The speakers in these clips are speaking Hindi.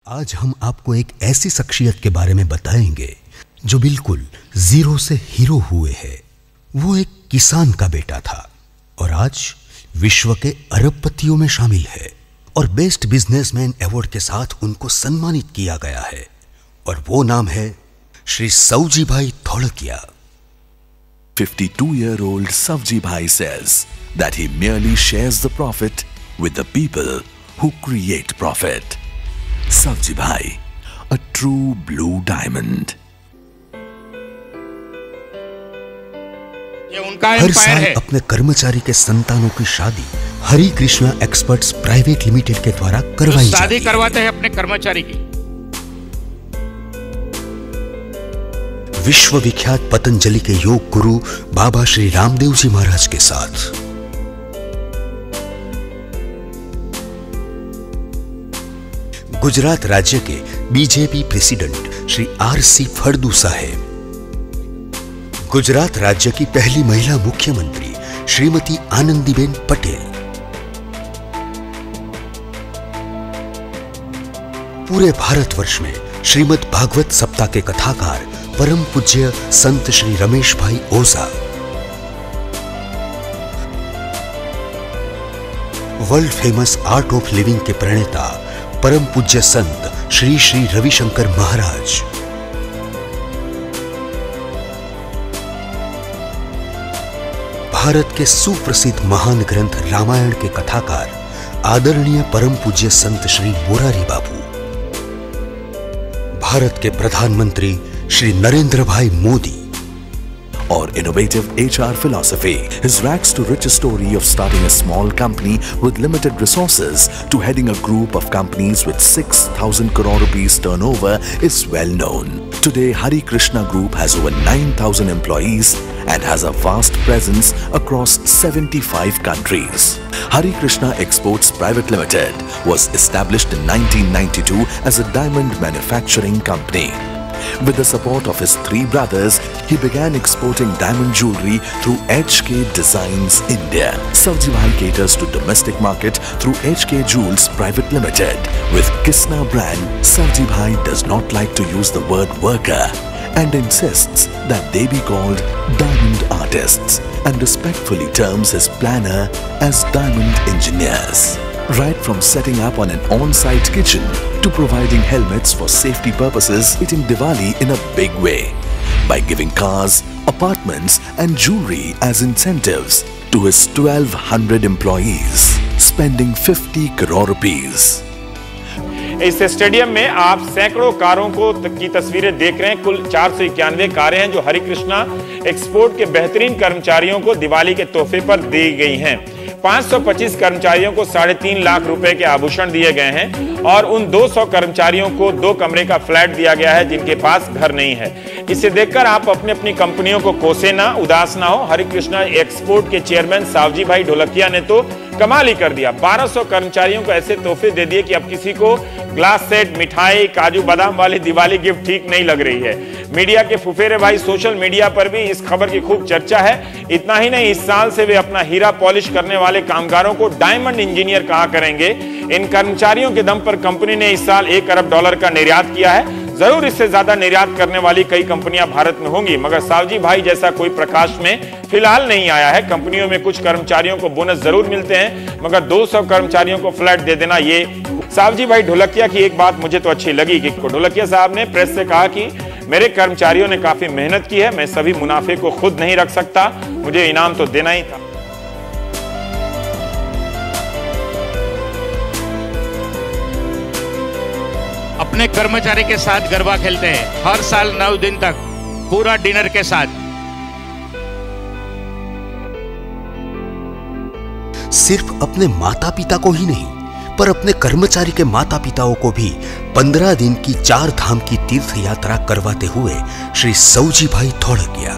आज हम आपको एक ऐसी शख्सियत के बारे में बताएंगे जो बिल्कुल जीरो से हीरो हुए हैं। वो एक किसान का बेटा था और आज विश्व के अरबपतियों में शामिल है और बेस्ट बिजनेसमैन अवार्ड के साथ उनको सम्मानित किया गया है और वो नाम है श्री सवजी भाई थोड़किया। 52-year-old Savji Bhai says that he merely shares the profit with the people who create profit. Savji Bhai, a true blue diamond. ये उनका हर साल अपने कर्मचारी के संतानों की शादी Hari Krishna experts private limited के द्वारा करवाई जाती है। शादी करवाते हैं अपने कर्मचारी की। विश्व विख्यात पतंजलि के योग गुरु बाबा श्री रामदेव जी महाराज के साथ गुजरात राज्य के बीजेपी प्रेसिडेंट श्री आर.सी. फड़दू साहेब, गुजरात राज्य की पहली महिला मुख्यमंत्री श्रीमती आनंदीबेन पटेल, पूरे भारतवर्ष में श्रीमद् भागवत सप्ताह के कथाकार परम पूज्य संत Shri Ramesh bhai Ojha, world famous Art of Living के प्रणेता परम पूज्य संत श्री श्री रविशंकर महाराज, भारत के सुप्रसिद्ध महान ग्रंथ रामायण के कथाकार आदरणीय परम पूज्य संत श्री मोरारी बाबू, भारत के प्रधानमंत्री श्री नरेंद्र भाई Modi, or innovative HR philosophy. His rags to riches story of starting a small company with limited resources to heading a group of companies with 6,000 crore rupees turnover is well known. Today, Hari Krishna Group has over 9,000 employees and has a vast presence across 75 countries. Hari Krishna Exports Private Limited was established in 1992 as a diamond manufacturing company. With the support of his three brothers, he began exporting diamond jewelry through HK Designs India. Savji Bhai caters to domestic market through HK Jewels Private Limited. With Kisna brand, Savji Bhai does not like to use the word worker and insists that they be called diamond artists and respectfully terms his planner as diamond engineers. Right from setting up on an on-site kitchen to providing helmets for safety purposes, hitting Diwali in a big way by giving cars, apartments and jewelry as incentives to his 1,200 employees, spending 50 crore rupees. इस स्टेडियम में आप सैकड़ों कारों की तस्वीरें देख रहे हैं। कुल 491 कारें हैं जो हरि कृष्णा एक्सपोर्ट के बेहतरीन कर्मचारियों को दिवाली के तोहफे पर दी गई हैं। 525 कर्मचारियों को 3.5 लाख रुपए के आभूषण दिए गए हैं और उन 200 कर्मचारियों को 2 कमरे का फ्लैट दिया गया है जिनके पास घर नहीं है। इसे देखकर आप अपनी अपनी कंपनियों को कोसे ना, उदास ना हो। हरि कृष्णा एक्सपोर्ट के चेयरमैन सावजी भाई ढोलकिया ने तो कमाल ही कर दिया। 1200 कर्मचारियों को ऐसे तोहफे दे दिए कि अब किसी को ग्लास सेट, मिठाई, काजू बादाम वाली दिवाली गिफ्ट ठीक नहीं लग रही है। मीडिया के फुफेरे भाई सोशल मीडिया पर भी इस खबर की खूब चर्चा है। इतना ही नहीं, इस साल से वे अपना हीरा पॉलिश करने वाले कामगारों को डायमंड इंजीनियर कहा करेंगे। इन कर्मचारियों के दम पर कंपनी ने इस साल $1 अरब का निर्यात किया है। जरूर इससे ज्यादा निर्यात करने वाली कई कंपनियां भारत में होंगी, मगर सावजी भाई जैसा कोई प्रकाश में फिलहाल नहीं आया है। कंपनियों में कुछ कर्मचारियों को बोनस जरूर मिलते हैं, मगर 200 कर्मचारियों को फ्लैट दे देना, ये सावजी भाई ढोलकिया की एक बात मुझे तो अच्छी लगी कि ढोलकिया साहब ने प्रेस से कहा कि मेरे कर्मचारियों ने काफी मेहनत की है, मैं सभी मुनाफे को खुद नहीं रख सकता, मुझे इनाम तो देना ही था। अपने कर्मचारी के साथ गरबा खेलते हैं हर साल 9 दिन तक पूरा डिनर के साथ। सिर्फ अपने माता पिता को ही नहीं पर अपने कर्मचारी के माता पिताओं को भी 15 दिन की 4 धाम की तीर्थ यात्रा करवाते हुए श्री सवजी भाई थोड़किया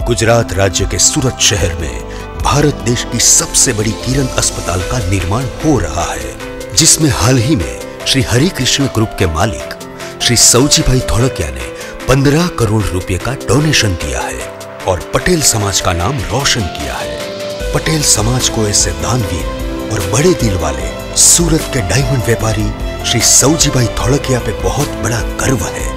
गुजरात राज्य के सूरत शहर में भारत देश की सबसे बड़ी किरण अस्पताल का निर्माण हो रहा है, जिसमें हाल ही में श्री हरि कृष्ण ग्रुप के मालिक श्री सवजी भाई थोड़किया ने 15 करोड़ रुपए का डोनेशन दिया है और पटेल समाज का नाम रोशन किया है। पटेल समाज को ऐसे दानवीर और बड़े दिल वाले सूरत के डायमंड व्यापारी श्री सौजीभाई धोलकिया पे बहुत बड़ा गर्व है।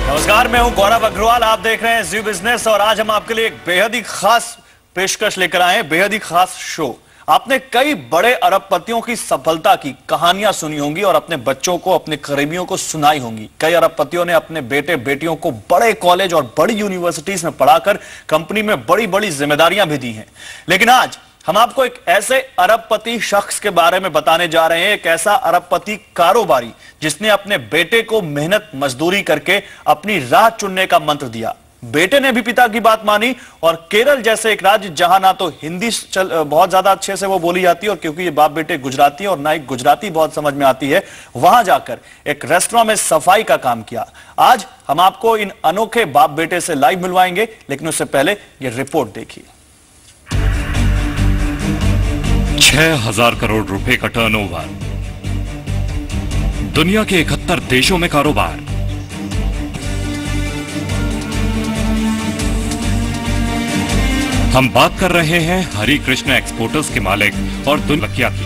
नमस्कार, मैं हूं गौरव अग्रवाल, आप देख रहे हैं जी बिजनेस और आज हम आपके लिए एक बेहद ही खास पेशकश लेकर आए हैं, बेहद ही खास शो। आपने कई बड़े अरबपतियों की सफलता की कहानियां सुनी होंगी और अपने बच्चों को, अपने करीबियों को सुनाई होंगी। कई अरबपतियों ने अपने बेटे बेटियों को बड़े कॉलेज और बड़ी यूनिवर्सिटीज में पढ़ाकर कंपनी में बड़ी बड़ी जिम्मेदारियां भी दी हैं। लेकिन आज हम आपको एक ऐसे अरबपति शख्स के बारे में बताने जा रहे हैं, एक ऐसा अरबपति कारोबारी जिसने अपने बेटे को मेहनत मजदूरी करके अपनी राह चुनने का मंत्र दिया। बेटे ने भी पिता की बात मानी और केरल जैसे एक राज्य जहां ना तो हिंदी बहुत ज्यादा अच्छे से वो बोली जाती है और क्योंकि ये बाप बेटे गुजराती और ना ही गुजराती बहुत समझ में आती है, वहां जाकर एक रेस्टोरेंट में सफाई का काम किया। आज हम आपको इन अनोखे बाप बेटे से लाइव मिलवाएंगे, लेकिन उससे पहले ये रिपोर्ट देखिए। 6,000 करोड़ रुपए का टर्नओवर, दुनिया के 71 देशों में कारोबार, हम बात कर रहे हैं हरि कृष्णा एक्सपोर्टर्स के मालिक और धोलकिया की।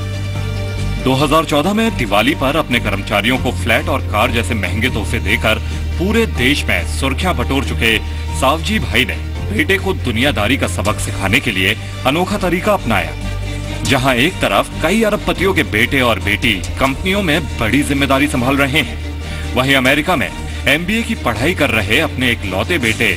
2014 में दिवाली पर अपने कर्मचारियों को फ्लैट और कार जैसे महंगे तोहफे देकर पूरे देश में सुर्खियां बटोर चुके सावजी भाई ने बेटे को दुनियादारी का सबक सिखाने के लिए अनोखा तरीका अपनाया। जहां एक तरफ कई अरबपतियों के बेटे और बेटी कंपनियों में बड़ी जिम्मेदारी संभाल रहे हैं, वहीं अमेरिका में MBA की पढ़ाई कर रहे अपने एक लौते बेटे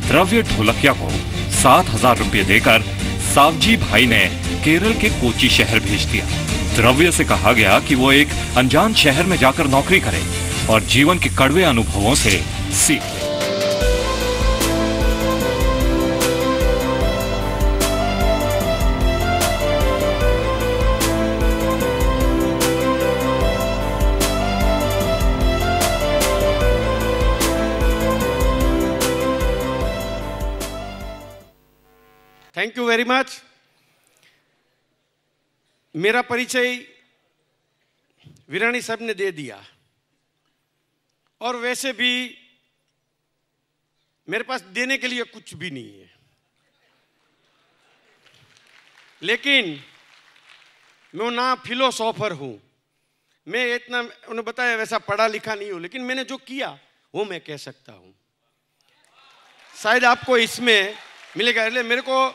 द्रव्य ढोलकिया को 7,000 रुपये देकर सावजी भाई ने केरल के कोची शहर भेज दिया। द्रव्य से कहा गया कि वो एक अनजान शहर में जाकर नौकरी करे और जीवन के कड़वे अनुभवों से सीख ले। Thank you very much. मेरा परिचय वीरानी साहब ने दे दिया और वैसे भी मेरे पास देने के लिए कुछ भी नहीं है, लेकिन मैं ना फिलोसोफर हूं, मैं इतना उन्होंने बताया वैसा पढ़ा लिखा नहीं हूं, लेकिन मैंने जो किया वो मैं कह सकता हूं। शायद आपको इसमें मिलेगा। इसलिए मेरे को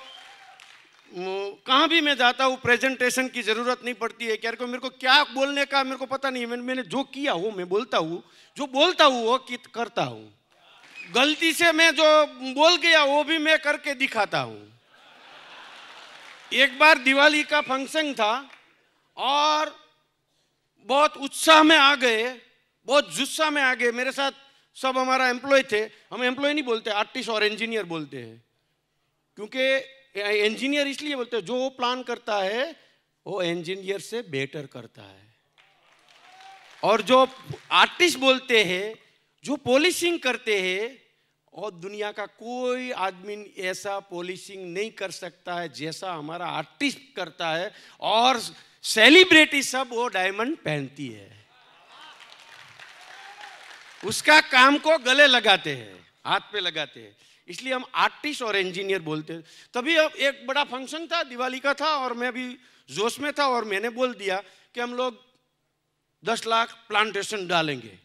कहाँ भी मैं जाता हूँ प्रेजेंटेशन की जरूरत नहीं पड़ती है। क्या मेरे को क्या बोलने का मेरे को पता नहीं, मैंने जो किया वो मैं बोलता हूँ, जो बोलता हूँ वो करता हूँ। गलती से मैं जो बोल गया वो भी मैं करके दिखाता हूँ। एक बार दिवाली का फंक्शन था और बहुत उत्साह में आ गए, बहुत जुस्सा में आ गए। मेरे साथ सब हमारा एम्प्लॉय थे। हम एम्प्लॉय नहीं बोलते, आर्टिस्ट और इंजीनियर बोलते हैं, क्योंकि इंजीनियर इसलिए बोलते हैं जो प्लान करता है वो इंजीनियर से बेटर करता है, और जो आर्टिस्ट बोलते हैं, जो पॉलिशिंग करते हैं, और दुनिया का कोई आदमी ऐसा पॉलिशिंग नहीं कर सकता है जैसा हमारा आर्टिस्ट करता है। और सेलिब्रिटी सब वो डायमंड पहनती है, उसका काम को गले लगाते हैं, हाथ पे लगाते हैं, इसलिए हम आर्टिस्ट और इंजीनियर बोलते हैं। तभी अब एक बड़ा फंक्शन था, दिवाली का था, और मैं भी जोश में था और मैंने बोल दिया कि हम लोग 10 लाख प्लांटेशन डालेंगे।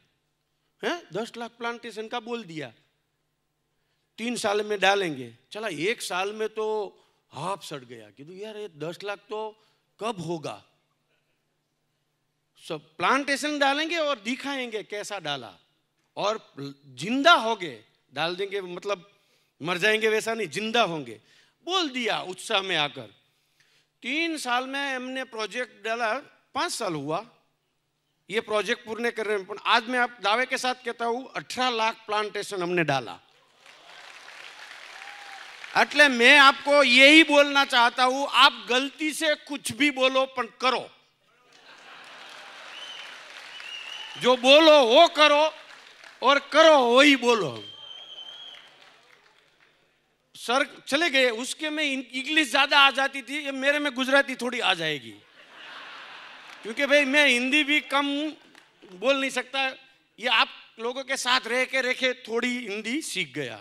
हैं, 10 लाख प्लांटेशन का बोल दिया, 3 साल में डालेंगे। चला 1 साल में तो हाफ सड़ गया कि यार ये 10 लाख तो कब होगा। सब प्लांटेशन डालेंगे और दिखाएंगे कैसा डाला, और जिंदा होंगे, डाल देंगे मतलब मर जाएंगे वैसा नहीं, जिंदा होंगे, बोल दिया उत्साह में आकर। 3 साल में हमने प्रोजेक्ट डाला, 5 साल हुआ ये प्रोजेक्ट पूर्ण करने में। आज मैं आप दावे के साथ कहता हूं 18 लाख प्लांटेशन हमने डाला। એટલે मैं आपको यही बोलना चाहता हूं, आप गलती से कुछ भी बोलो पर करो, जो बोलो वो करो और करो वही बोलो। सर चले गए, उसके में इंग्लिश ज्यादा आ जाती थी, मेरे में गुजराती थोड़ी आ जाएगी, क्योंकि भाई मैं हिंदी भी कम बोल नहीं सकता। ये आप लोगों के साथ रह के रेखे थोड़ी हिंदी सीख गया।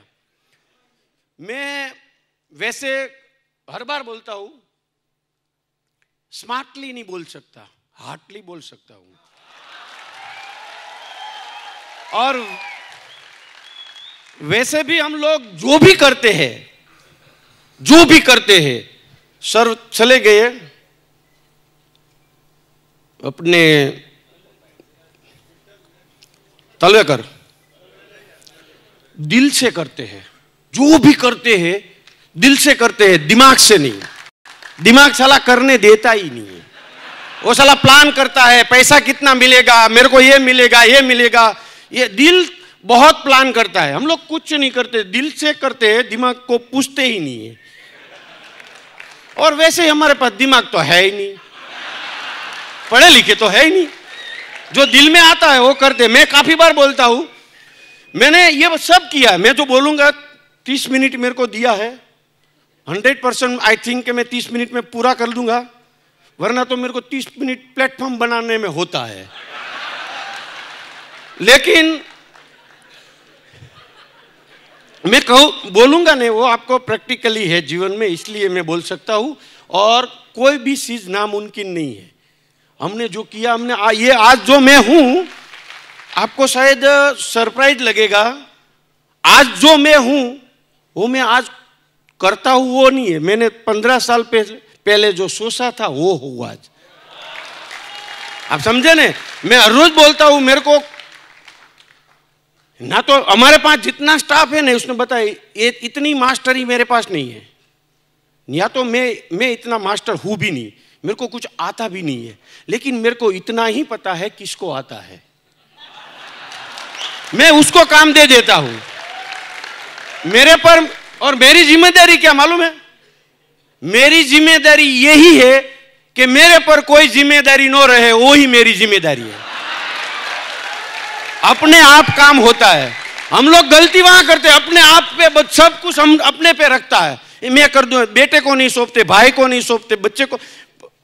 मैं वैसे हर बार बोलता हूं, स्मार्टली नहीं बोल सकता, हार्टली बोल सकता हूं। और वैसे भी हम लोग जो भी करते हैं, सर चले गए अपने तलवेकर, दिल से करते हैं। जो भी करते हैं दिल से करते हैं, दिमाग से नहीं। दिमाग साला करने देता ही नहीं है। वो साला प्लान करता है, पैसा कितना मिलेगा, मेरे को ये मिलेगा, ये मिलेगा। ये दिल बहुत प्लान करता है। हम लोग कुछ नहीं करते, दिल से करते हैं, दिमाग को पूछते ही नहीं है। और वैसे ही हमारे पास दिमाग तो है ही नहीं, पढ़े लिखे तो है ही नहीं। जो दिल में आता है वो करते। मैं काफी बार बोलता हूं, मैंने ये सब किया। मैं जो बोलूंगा 30 मिनट मेरे को दिया है, 100% आई थिंक मैं 30 मिनट में पूरा कर दूंगा, वरना तो मेरे को 30 मिनट प्लेटफॉर्म बनाने में होता है। लेकिन मैं बोलूंगा नहीं, वो आपको प्रैक्टिकली है जीवन में, इसलिए मैं बोल सकता हूं। और कोई भी चीज नामुमकिन नहीं है। हमने जो किया, हमने ये आज जो मैं हूं, आपको शायद सरप्राइज लगेगा। आज जो मैं हूं वो मैं आज करता हूं, वो नहीं है। मैंने 15 साल पहले जो सोचा था वो हुआ आज। आप समझे ना? मैं हर रोज बोलता हूं, मेरे को ना तो हमारे पास जितना स्टाफ है ना, उसने बताया ये इतनी मास्टरी मेरे पास नहीं है, या तो मैं इतना मास्टर हूं भी नहीं, मेरे को कुछ आता भी नहीं है। लेकिन मेरे को इतना ही पता है किसको आता है, मैं उसको काम दे देता हूं। मेरे पर, और मेरी जिम्मेदारी क्या मालूम है? मेरी जिम्मेदारी यही है कि मेरे पर कोई जिम्मेदारी न रहे, वो ही मेरी जिम्मेदारी है। अपने आप काम होता है। हम लोग गलती वहां करते हैं, अपने आप पे सब कुछ हम अपने पे रखता है। मैं कर दूं, बेटे को नहीं सौंपते, भाई को नहीं सौंपते, बच्चे को,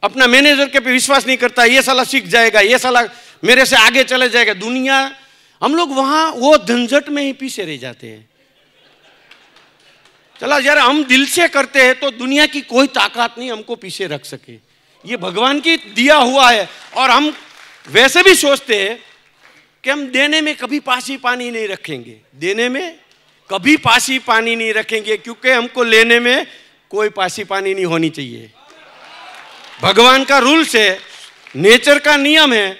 अपना मैनेजर के पे विश्वास नहीं करता, ये साला सीख जाएगा, ये साला मेरे से आगे चले जाएगा दुनिया। हम लोग वहां वो झंझट में ही पीछे रह जाते हैं। चला यार, हम दिल से करते हैं तो दुनिया की कोई ताकत नहीं हमको पीछे रख सके। ये भगवान की दिया हुआ है। और हम वैसे भी सोचते हैं कि हम देने में कभी पासी पानी नहीं रखेंगे, देने में कभी पासी पानी नहीं रखेंगे, क्योंकि हमको लेने में कोई पासी पानी नहीं होनी चाहिए। भगवान का रूल्स है, नेचर का नियम है,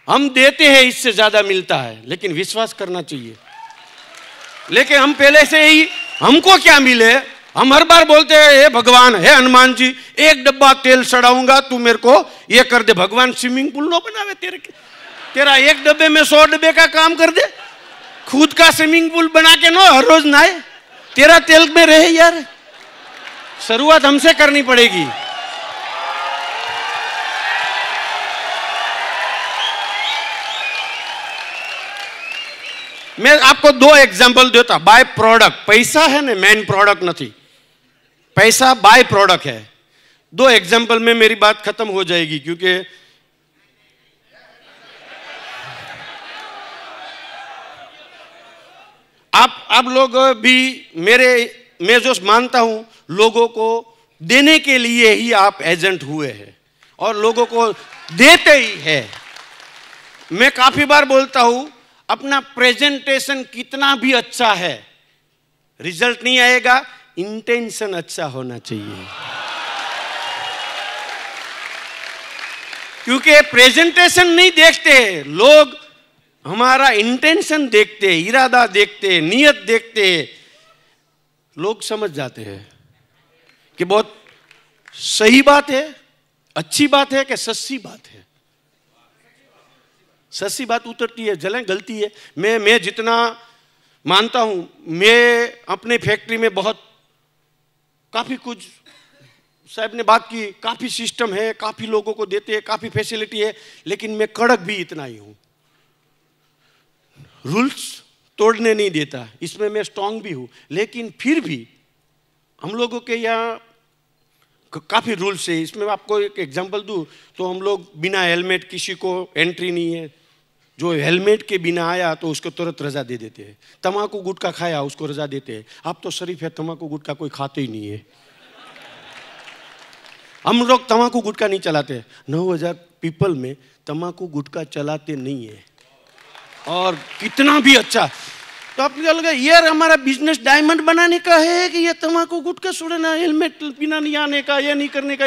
हम देते हैं इससे ज्यादा मिलता है, लेकिन विश्वास करना चाहिए। लेकिन हम पहले से ही हमको क्या मिले, हम हर बार बोलते हैं हे भगवान, हे हनुमान जी, एक डब्बा तेल सड़ाऊंगा, तू मेरे को ये कर दे। भगवान स्विमिंग पूल नो बनावे तेरा एक डब्बे में 100 डब्बे का काम कर दे। खुद का स्विमिंग पूल बना के नो हर रोज नहाए, तेरा तेल में रहे। यार शुरुआत हमसे करनी पड़ेगी। मैं आपको 2 एग्जांपल देता। बाय प्रोडक्ट, पैसा है ना, मेन प्रोडक्ट नहीं, पैसा बाय प्रोडक्ट है। 2 एग्जांपल में मेरी बात खत्म हो जाएगी, क्योंकि आप लोग भी मैं जो मानता हूं, लोगों को देने के लिए ही आप एजेंट हुए हैं और लोगों को देते ही है। मैं काफी बार बोलता हूं, अपना प्रेजेंटेशन कितना भी अच्छा है, रिजल्ट नहीं आएगा, इंटेंशन अच्छा होना चाहिए। क्योंकि प्रेजेंटेशन नहीं देखते लोग, हमारा इंटेंशन देखते, इरादा देखते, नियत देखते। लोग समझ जाते हैं कि बहुत सही बात है, अच्छी बात है कि सच्ची बात है। सच्ची बात उतरती है, जलें गलती है। मैं जितना मानता हूं, मैं अपने फैक्ट्री में बहुत काफी कुछ, साहब ने बात की, काफी सिस्टम है, काफी लोगों को देते हैं, काफी फैसिलिटी है, लेकिन मैं कड़क भी इतना ही हूं, रूल्स तोड़ने नहीं देता, इसमें मैं स्ट्रांग भी हूं। लेकिन फिर भी हम लोगों के यहाँ काफी रूल्स है। इसमें आपको एक एग्जांपल दूं तो हम लोग बिना हेलमेट किसी को एंट्री नहीं है। जो हेलमेट के बिना आया तो उसको तुरंत रजा दे देते हैं। तम्बाकू गुटखा खाया उसको रजा देते हैं। आप तो शरीफ है, तम्बाकू गुटखा कोई खाते ही नहीं है। हम लोग तम्बाकू गुटखा नहीं चलाते, 9,000 पीपल में तम्बाकू गुटखा चलाते नहीं है, और कितना भी अच्छा। तो आपको लगा यार हमारा बिजनेस डायमंड बनाने का है कि ये तम्बाकू गुटखा छोड़ना, हेलमेट पीना नहीं आने का, ये नहीं करने का।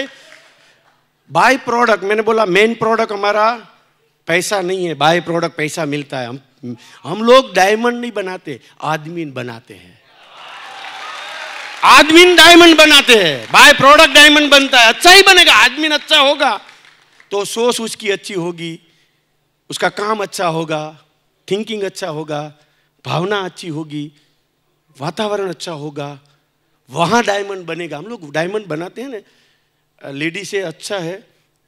बाय प्रोडक्ट, मैंने बोला मेन प्रोडक्ट हमारा पैसा नहीं है, बाय प्रोडक्ट पैसा मिलता है। हम लोग डायमंड नहीं बनाते, आदमी बनाते हैं। आदमी डायमंड बनाते हैं, बाय प्रोडक्ट डायमंड बनता है। अच्छा ही बनेगा, आदमी अच्छा होगा तो सोच उसकी अच्छी होगी, उसका काम अच्छा होगा, थिंकिंग अच्छा होगा, भावना अच्छी होगी, वातावरण अच्छा होगा, वहां डायमंड बनेगा। हम लोग डायमंड बनाते हैं ना, लेडी से अच्छा है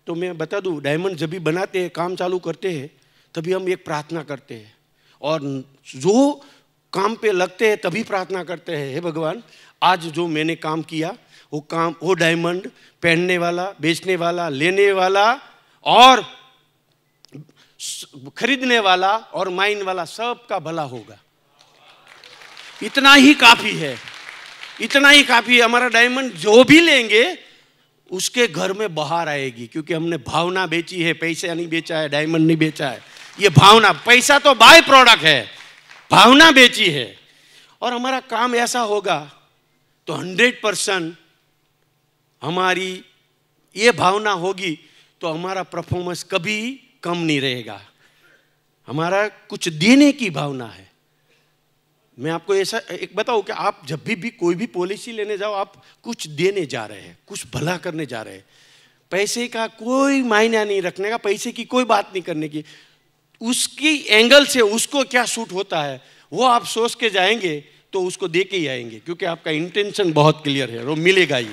तो मैं बता दूं, डायमंड जब भी बनाते हैं, काम चालू करते हैं, तभी हम एक प्रार्थना करते हैं, और जो काम पे लगते हैं तभी प्रार्थना करते हैं, हे भगवान आज जो मैंने काम किया वो डायमंड पहनने वाला, बेचने वाला, लेने वाला और खरीदने वाला और माइन वाला सबका भला होगा। इतना ही काफी है, इतना ही काफी है। हमारा डायमंड जो भी लेंगे उसके घर में बाहर आएगी, क्योंकि हमने भावना बेची है, पैसा नहीं बेचा है, डायमंड नहीं बेचा है। ये भावना, पैसा तो बाय प्रोडक्ट है, भावना बेची है। और हमारा काम ऐसा होगा तो 100% हमारी ये भावना होगी तो हमारा परफॉर्मेंस कभी कम नहीं रहेगा। हमारा कुछ देने की भावना है। मैं आपको ऐसा एक बताऊं कि आप जब भी कोई भी पॉलिसी लेने जाओ, आप कुछ देने जा रहे हैं, कुछ भला करने जा रहे हैं। पैसे का कोई मायना नहीं रखने का, पैसे की कोई बात नहीं करने की, उसकी एंगल से उसको क्या सूट होता है वो आप सोच के जाएंगे तो उसको दे के ही आएंगे, क्योंकि आपका इंटेंशन बहुत क्लियर है, वो मिलेगा ही।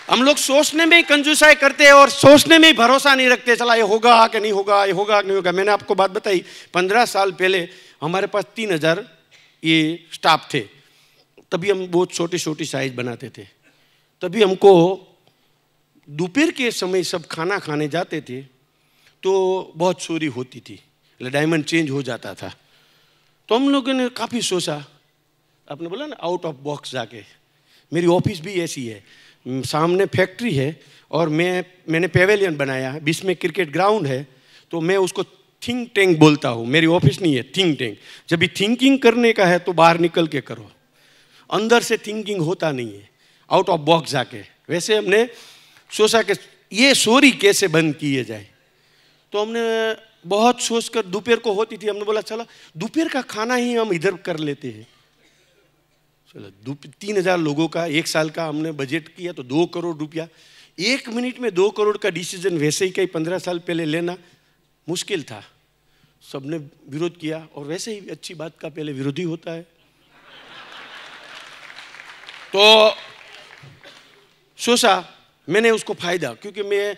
हम लोग सोचने में ही कंजूसाई करते हैं और सोचने में ही भरोसा नहीं रखते, चला ये होगा कि नहीं होगा, ये होगा कि नहीं होगा। मैंने आपको बात बताई, 15 साल पहले हमारे पास 3,000 ये स्टाफ थे, तभी हम बहुत छोटी छोटी साइज बनाते थे। तभी हमको दोपहर के समय सब खाना खाने जाते थे तो बहुत चोरी होती थी, डायमंड चेंज हो जाता था। तो हम लोगों ने काफ़ी सोचा, आपने बोला ना आउट ऑफ बॉक्स जाके। मेरी ऑफिस भी ऐसी है, सामने फैक्ट्री है और मैंने पेवेलियन बनाया है, बीच में क्रिकेट ग्राउंड है, तो मैं उसको थिंक टैंक बोलता हूँ। मेरी ऑफिस नहीं है, थिंक टैंक। जब भी थिंकिंग करने का है तो बाहर निकल के करो, अंदर से थिंकिंग होता नहीं है, आउट ऑफ बॉक्स जाके। वैसे हमने सोचा कि ये चोरी कैसे बंद किए जाए, तो हमने बहुत सोचकर, दोपहर को होती थी, हमने बोला चलो दोपहर का खाना ही हम इधर कर लेते हैं। चलो 3,000 लोगों का 1 साल का हमने बजट किया तो 2 करोड़ रुपया। 1 मिनट में 2 करोड़ का डिसीजन वैसे ही कहीं 15 साल पहले लेना मुश्किल था। सबने विरोध किया, और वैसे ही अच्छी बात का पहले विरोधी होता है। तो सोचा मैंने उसको फायदा, क्योंकि मैं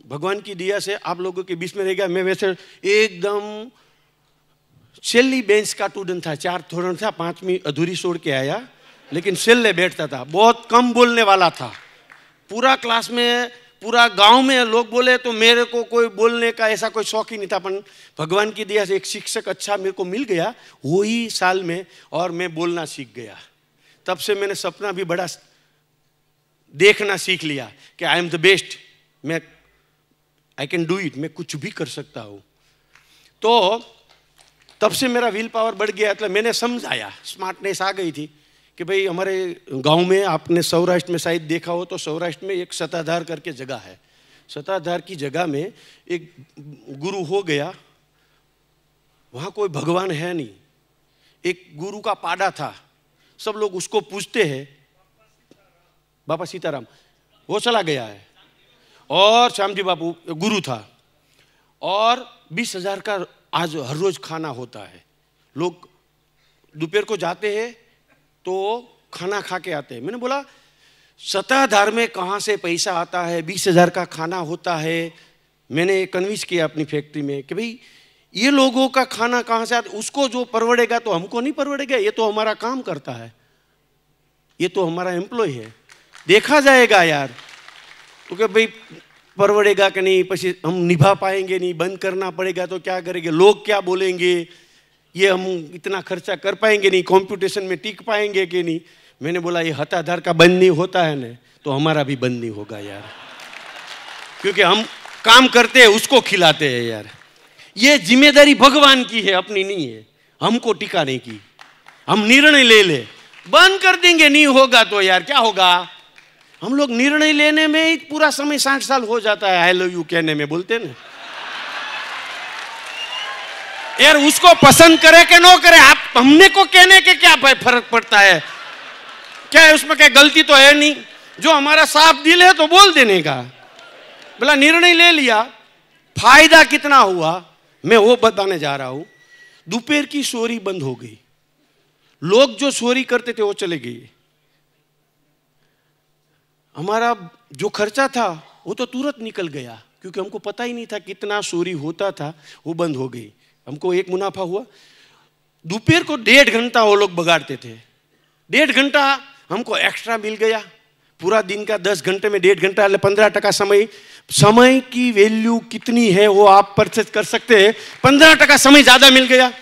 भगवान की दया से आप लोगों के बीच में रह गया। मैं वैसे एकदम सेल्ली बेंच का स्टूडेंट था, 4 थोड़ा था, 5वीं अधूरी छोड़ के आया, लेकिन सेल्ले बैठता था, बहुत कम बोलने वाला था। पूरा क्लास में, पूरा गांव में लोग बोले तो मेरे को कोई बोलने का ऐसा कोई शौक ही नहीं था। पर भगवान की दया से एक शिक्षक अच्छा मेरे को मिल गया वही साल में, और मैं बोलना सीख गया। तब से मैंने सपना भी बड़ा देखना सीख लिया कि आई एम द बेस्ट, मैं आई कैन डू इट, मैं कुछ भी कर सकता हूँ। तो तब से मेरा विल पावर बढ़ गया। मतलब मैंने समझाया, स्मार्टनेस आ गई थी कि भाई हमारे गांव में, आपने सौराष्ट्र में शायद देखा हो तो सौराष्ट्र में एक सताधार करके जगह है। सताधार की जगह में एक गुरु हो गया, वहाँ कोई भगवान है नहीं, एक गुरु का पाड़ा था, सब लोग उसको पूछते हैं, बाबा सीताराम, वो चला गया है। और श्यामजी बापू गुरु था, और 20,000 का आज हर रोज खाना होता है। लोग दोपहर को जाते हैं तो खाना खा के आते हैं। मैंने बोला सताधार में कहाँ से पैसा आता है, 20,000 का खाना होता है। मैंने कन्विंस किया अपनी फैक्ट्री में कि भाई ये लोगों का खाना कहाँ से आता है, उसको जो परवड़ेगा तो हमको नहीं परवड़ेगा, ये तो हमारा काम करता है, ये तो हमारा एम्प्लॉय है, देखा जाएगा यार। क्योंकि भाई परवड़ेगा कि नहीं, पीछे हम निभा पाएंगे नहीं, बंद करना पड़ेगा तो क्या करेंगे, लोग क्या बोलेंगे, ये हम इतना खर्चा कर पाएंगे नहीं, कंपटीशन में टिक पाएंगे कि नहीं। मैंने बोला ये हताधार का बंद नहीं होता है ना, तो हमारा भी बंद नहीं होगा यार, क्योंकि हम काम करते हैं उसको खिलाते हैं यार। ये जिम्मेदारी भगवान की है, अपनी नहीं है, हमको टिकाने की। हम निर्णय ले ले, बंद कर देंगे, नहीं होगा तो यार क्या होगा। हम लोग निर्णय लेने में ही पूरा समय 60 साल हो जाता है, आई लव यू कहने में, बोलते ना यार। उसको पसंद करे कि नो करे, आप हमने को कहने के क्या फर्क पड़ता है, क्या है उसमें, क्या गलती तो है नहीं। जो हमारा साफ दिल है तो बोल देने का। बोला निर्णय ले लिया, फायदा कितना हुआ मैं वो बताने जा रहा हूं। दोपहर की चोरी बंद हो गई, लोग जो चोरी करते थे वो चले गए। हमारा जो खर्चा था वो तो तुरंत निकल गया, क्योंकि हमको पता ही नहीं था कितना चोरी होता था, वो बंद हो गई। हमको एक मुनाफा हुआ। दोपहर को 1.5 घंटा वो लोग बगाड़ते थे, 1.5 घंटा हमको एक्स्ट्रा मिल गया। पूरा दिन का 10 घंटे में 1.5 घंटा 15% समय। समय की वैल्यू कितनी है वो आप परचेज कर सकते हैं, 15% समय ज्यादा मिल गया।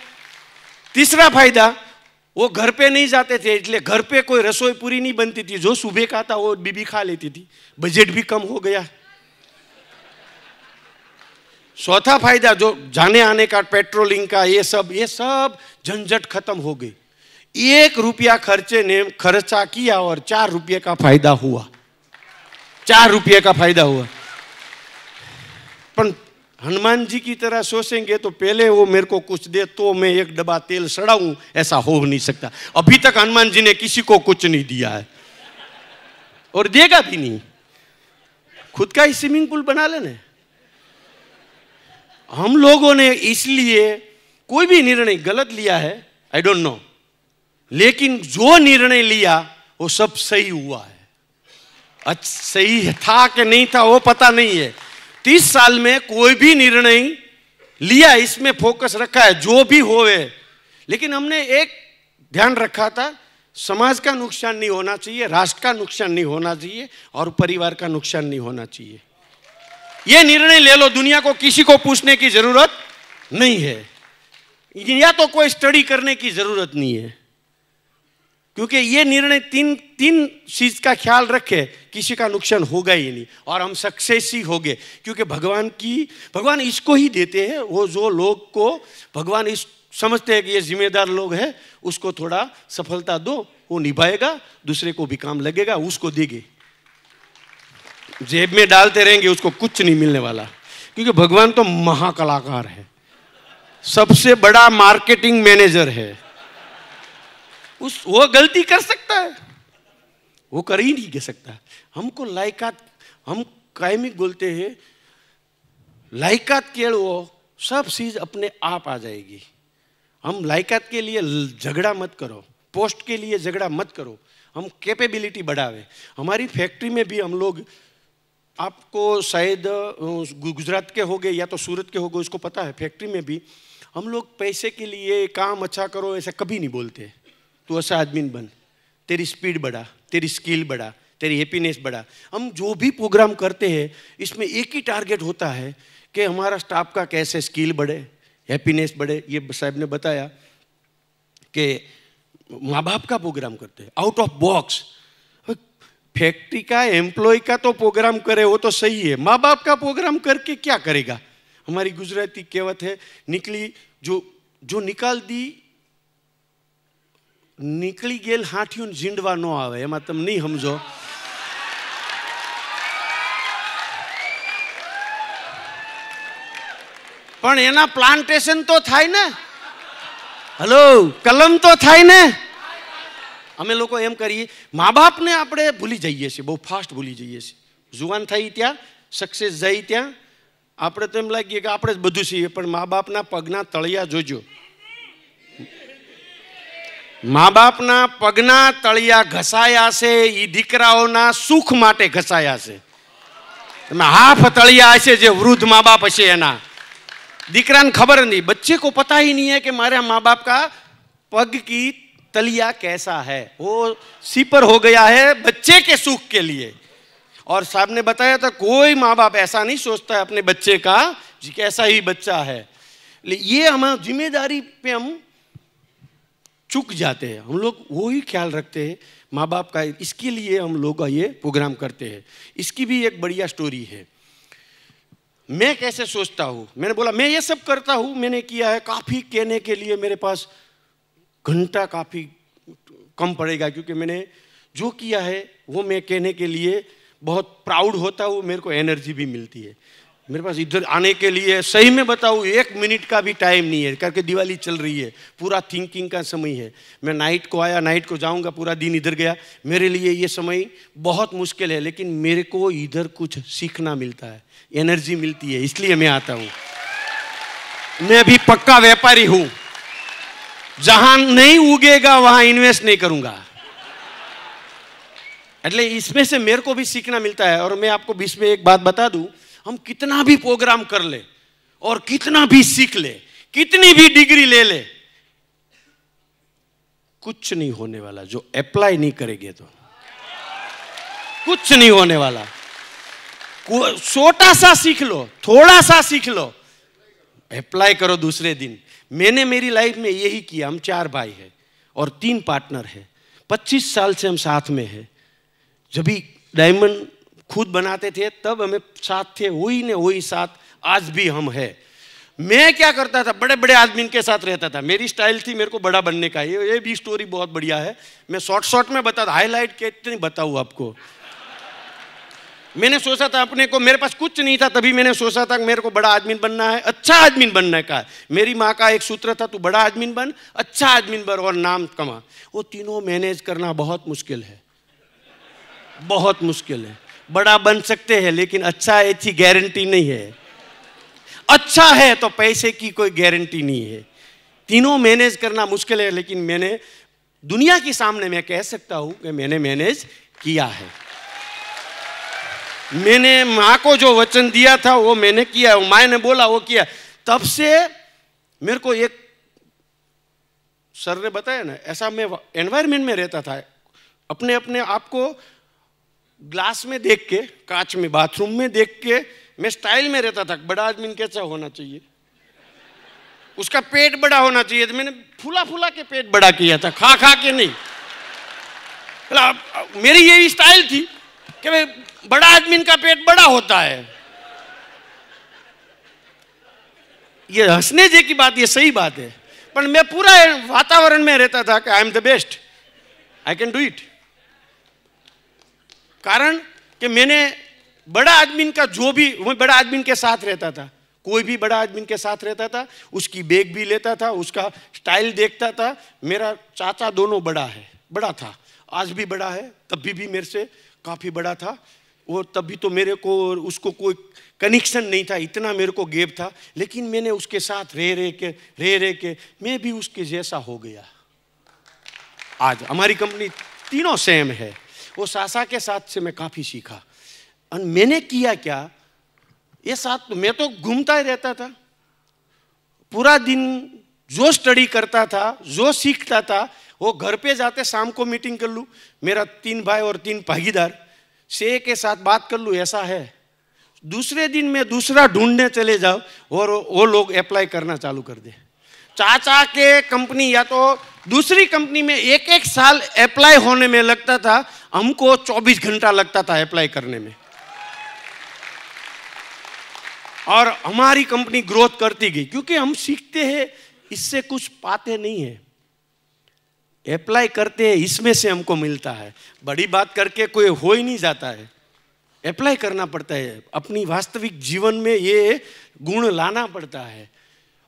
तीसरा फायदा, वो घर पे नहीं जाते थे, इसलिए घर पे कोई रसोई पूरी नहीं बनती थी, जो सुबह का था वो बीबी खा लेती थी, बजट भी कम हो गया। चौथा फायदा, जो जाने आने का, पेट्रोलिंग का, ये सब झंझट खत्म हो गई। 1 रुपया खर्चा किया और 4 रुपये का फायदा हुआ, 4 रुपये का फायदा हुआ। पर हनुमान जी की तरह सोचेंगे तो पहले वो मेरे को कुछ दे तो मैं 1 डब्बा तेल सड़ाऊं, ऐसा हो नहीं सकता। अभी तक हनुमान जी ने किसी को कुछ नहीं दिया है और देगा भी नहीं। खुद का ही स्विमिंग पूल बना लेना। हम लोगों ने इसलिए कोई भी निर्णय गलत लिया है, आई डोंट नो, लेकिन जो निर्णय लिया वो सब सही हुआ है। सही था कि नहीं था वो पता नहीं है। 30 साल में कोई भी निर्णय लिया, इसमें फोकस रखा है, जो भी होवे, लेकिन हमने एक ध्यान रखा था, समाज का नुकसान नहीं होना चाहिए, राष्ट्र का नुकसान नहीं होना चाहिए और परिवार का नुकसान नहीं होना चाहिए। ये निर्णय ले लो, दुनिया को किसी को पूछने की जरूरत नहीं है, या तो कोई स्टडी करने की जरूरत नहीं है, क्योंकि ये निर्णय तीन चीज का ख्याल रखे, किसी का नुकसान होगा ही नहीं और हम सक्सेस ही हो गए। क्योंकि भगवान इसको ही देते हैं, वो जो लोग को भगवान इस समझते हैं कि ये जिम्मेदार लोग हैं, उसको थोड़ा सफलता दो, वो निभाएगा, दूसरे को भी काम लगेगा, उसको देंगे। जेब में डालते रहेंगे उसको कुछ नहीं मिलने वाला, क्योंकि भगवान तो महाकलाकार है, सबसे बड़ा मार्केटिंग मैनेजर है। वो गलती कर सकता है, वो कर ही नहीं सकता। हमको लायकात, हम कायमिक बोलते हैं, लायकात के वो सब चीज अपने आप आ जाएगी। हम लायकात के लिए झगड़ा मत करो, पोस्ट के लिए झगड़ा मत करो, हम कैपेबिलिटी बढ़ावे। हमारी फैक्ट्री में भी हम लोग, आपको शायद गुजरात के हो गए या तो सूरत के हो गए, उसको पता है, फैक्ट्री में भी हम लोग पैसे के लिए काम अच्छा करो ऐसा कभी नहीं बोलते। तू ऐसा आदमी बन, तेरी स्पीड बढ़ा, तेरी स्किल बढ़ा, तेरी हैप्पीनेस बढ़ा। हम जो भी प्रोग्राम करते हैं इसमें एक ही टारगेट होता है कि हमारा स्टाफ का कैसे स्किल बढ़े, हैप्पीनेस बढ़े। ये साहब ने बताया कि माँ बाप का प्रोग्राम करते हैं, आउट ऑफ बॉक्स। फैक्ट्री का एम्प्लॉय का तो प्रोग्राम करे वो तो सही है, माँ बाप का प्रोग्राम करके क्या करेगा। हमारी गुजराती कहावत है, निकली जो निकाल दी निकली गेल हाथियों जींडवा नो आवे, एमा तम नहीं समझो। पण एना प्लांटेशन तो थाय ने, हेलो कलम तो थाय ने। અમે લોકો એમ કરીએ, મા બાપને આપણે ભૂલી જઈએ છીએ, બહુ ફાસ્ટ ભૂલી જઈએ છીએ। જુવાન થઈ ત્યાં, સક્સેસ જાય ત્યાં આપણે તો એમ લાગીએ કે આપણે જ બધું છીએ, પણ મા બાપના પગના તળિયા જોજો। મા બાપના પગના તળિયા ઘસાયા છે, એ દીકરાઓના સુખ માટે ઘસાયા છે। તમે હાફ તળિયા હશે જે વૃદ્ધ મા બાપ હશે એના, દીકરાને ખબર नहीं, बच्चे को पता ही नहीं है कि मारे माँ बाप का पग की तलिया कैसा है। वो सीपर हो गया है बच्चे के सुख के लिए। और साहब ने बताया था कोई माँ बाप ऐसा नहीं सोचता है अपने बच्चे का कि कैसा ही बच्चा है। ये हम जिम्मेदारी पे हम चूक जाते हैं। हम लोग वो ही ख्याल रखते हैं माँ बाप का, इसके लिए हम लोग ये प्रोग्राम करते हैं। इसकी भी एक बढ़िया स्टोरी है। मैं कैसे सोचता हूँ, मैंने बोला मैं ये सब करता हूँ, मैंने किया है। काफ़ी कहने के लिए मेरे पास घंटा काफ़ी कम पड़ेगा, क्योंकि मैंने जो किया है वो मैं कहने के लिए बहुत प्राउड होता हूँ, मेरे को एनर्जी भी मिलती है। मेरे पास इधर आने के लिए सही में बताऊँ 1 मिनट का भी टाइम नहीं है, करके दिवाली चल रही है, पूरा थिंकिंग का समय है। मैं नाइट को आया, नाइट को जाऊंगा, पूरा दिन इधर गया। मेरे लिए ये समय बहुत मुश्किल है, लेकिन मेरे को इधर कुछ सीखना मिलता है, एनर्जी मिलती है, इसलिए मैं आता हूँ। मैं भी पक्का व्यापारी हूँ, जहां नहीं उगेगा वहां इन्वेस्ट नहीं करूंगा। એટલે इसमें से मेरे को भी सीखना मिलता है। और मैं आपको बीच में एक बात बता दूं, हम कितना भी प्रोग्राम कर ले और कितना भी सीख ले, कितनी भी डिग्री ले ले, कुछ नहीं होने वाला। जो अप्लाई नहीं करेंगे तो कुछ नहीं होने वाला। छोटा सा सीख लो, थोड़ा सा सीख लो, अप्लाई करो दूसरे दिन। मैंने मेरी लाइफ में यही किया। हम 4 भाई हैं और 3 पार्टनर हैं। 25 साल से हम साथ में हैं। जब भी डायमंड खुद बनाते थे तब हमें साथ थे, वही ने वही साथ आज भी हम हैं। मैं क्या करता था, बड़े बड़े आदमी के साथ रहता था। मेरी स्टाइल थी मेरे को बड़ा बनने का। ये भी स्टोरी बहुत बढ़िया है, मैं शॉर्ट में बता, हाईलाइट कितनी बताऊँ आपको। मैंने सोचा था अपने को, मेरे पास कुछ नहीं था तभी मैंने सोचा था कि मेरे को बड़ा आदमी बनना है, अच्छा आदमी बनने का। मेरी माँ का एक सूत्र था, तू बड़ा आदमी बन, अच्छा आदमी बन और नाम कमा। वो तीनों मैनेज करना बहुत मुश्किल है, बहुत मुश्किल है। बड़ा बन सकते हैं लेकिन अच्छा ऐसी गारंटी नहीं है। अच्छा है तो पैसे की कोई गारंटी नहीं है। तीनों मैनेज करना मुश्किल है, लेकिन मैंने दुनिया के सामने मैं कह सकता हूं कि मैंने मैनेज किया है। मैंने माँ को जो वचन दिया था वो मैंने किया, माँ ने बोला वो किया। तब से मेरे को एक सर ने बताया ना, ऐसा मैं एनवायरमेंट में रहता था, अपने अपने आप को ग्लास में देख के, कांच में, बाथरूम में देख के मैं स्टाइल में रहता था। बड़ा आदमी कैसा होना चाहिए, उसका पेट बड़ा होना चाहिए। तो मैंने फूला फूला के पेट बड़ा किया था, खा खा के नहीं। मेरी यही स्टाइल थी कि भाई बड़ा आदमी का पेट बड़ा होता है। ये हंसने जे की बात, ये सही बात है, पर मैं पूरा वातावरण में रहता था कि I am the best, I can do it. कारण कि मैंने बड़ा आदमी का जो भी, मैं बड़ा आदमी के साथ रहता था, कोई भी बड़ा आदमी के साथ रहता था, उसकी बैग भी लेता था, उसका स्टाइल देखता था। मेरा चाचा दोनों बड़ा था, आज भी बड़ा है, तब भी मेरे से काफ़ी बड़ा था। वो तब भी तो मेरे को उसको कोई कनेक्शन नहीं था, इतना मेरे को गैप था। लेकिन मैंने उसके साथ रह के मैं भी उसके जैसा हो गया। आज हमारी कंपनी तीनों सेम है। वो सासा के साथ से मैं काफ़ी सीखा। और मैंने किया क्या, ये साथ मैं तो घूमता ही रहता था पूरा दिन। जो स्टडी करता था, जो सीखता था, वो घर पे जाते शाम को मीटिंग कर लूँ, मेरा 3 भाई और 3 भागीदार से के साथ बात कर लूँ, ऐसा है। दूसरे दिन मैं दूसरा ढूंढने चले जाओ और वो लोग अप्लाई करना चालू कर दे। चाचा के कंपनी या तो दूसरी कंपनी में 1-1 साल अप्लाई होने में लगता था, हमको 24 घंटा लगता था अप्लाई करने में। और हमारी कंपनी ग्रोथ करती गई, क्योंकि हम सीखते हैं, इससे कुछ पाते नहीं है, अप्लाई करते हैं, इसमें से हमको मिलता है। बड़ी बात करके कोई हो ही नहीं जाता है, अप्लाई करना पड़ता है। अपनी वास्तविक जीवन में ये गुण लाना पड़ता है।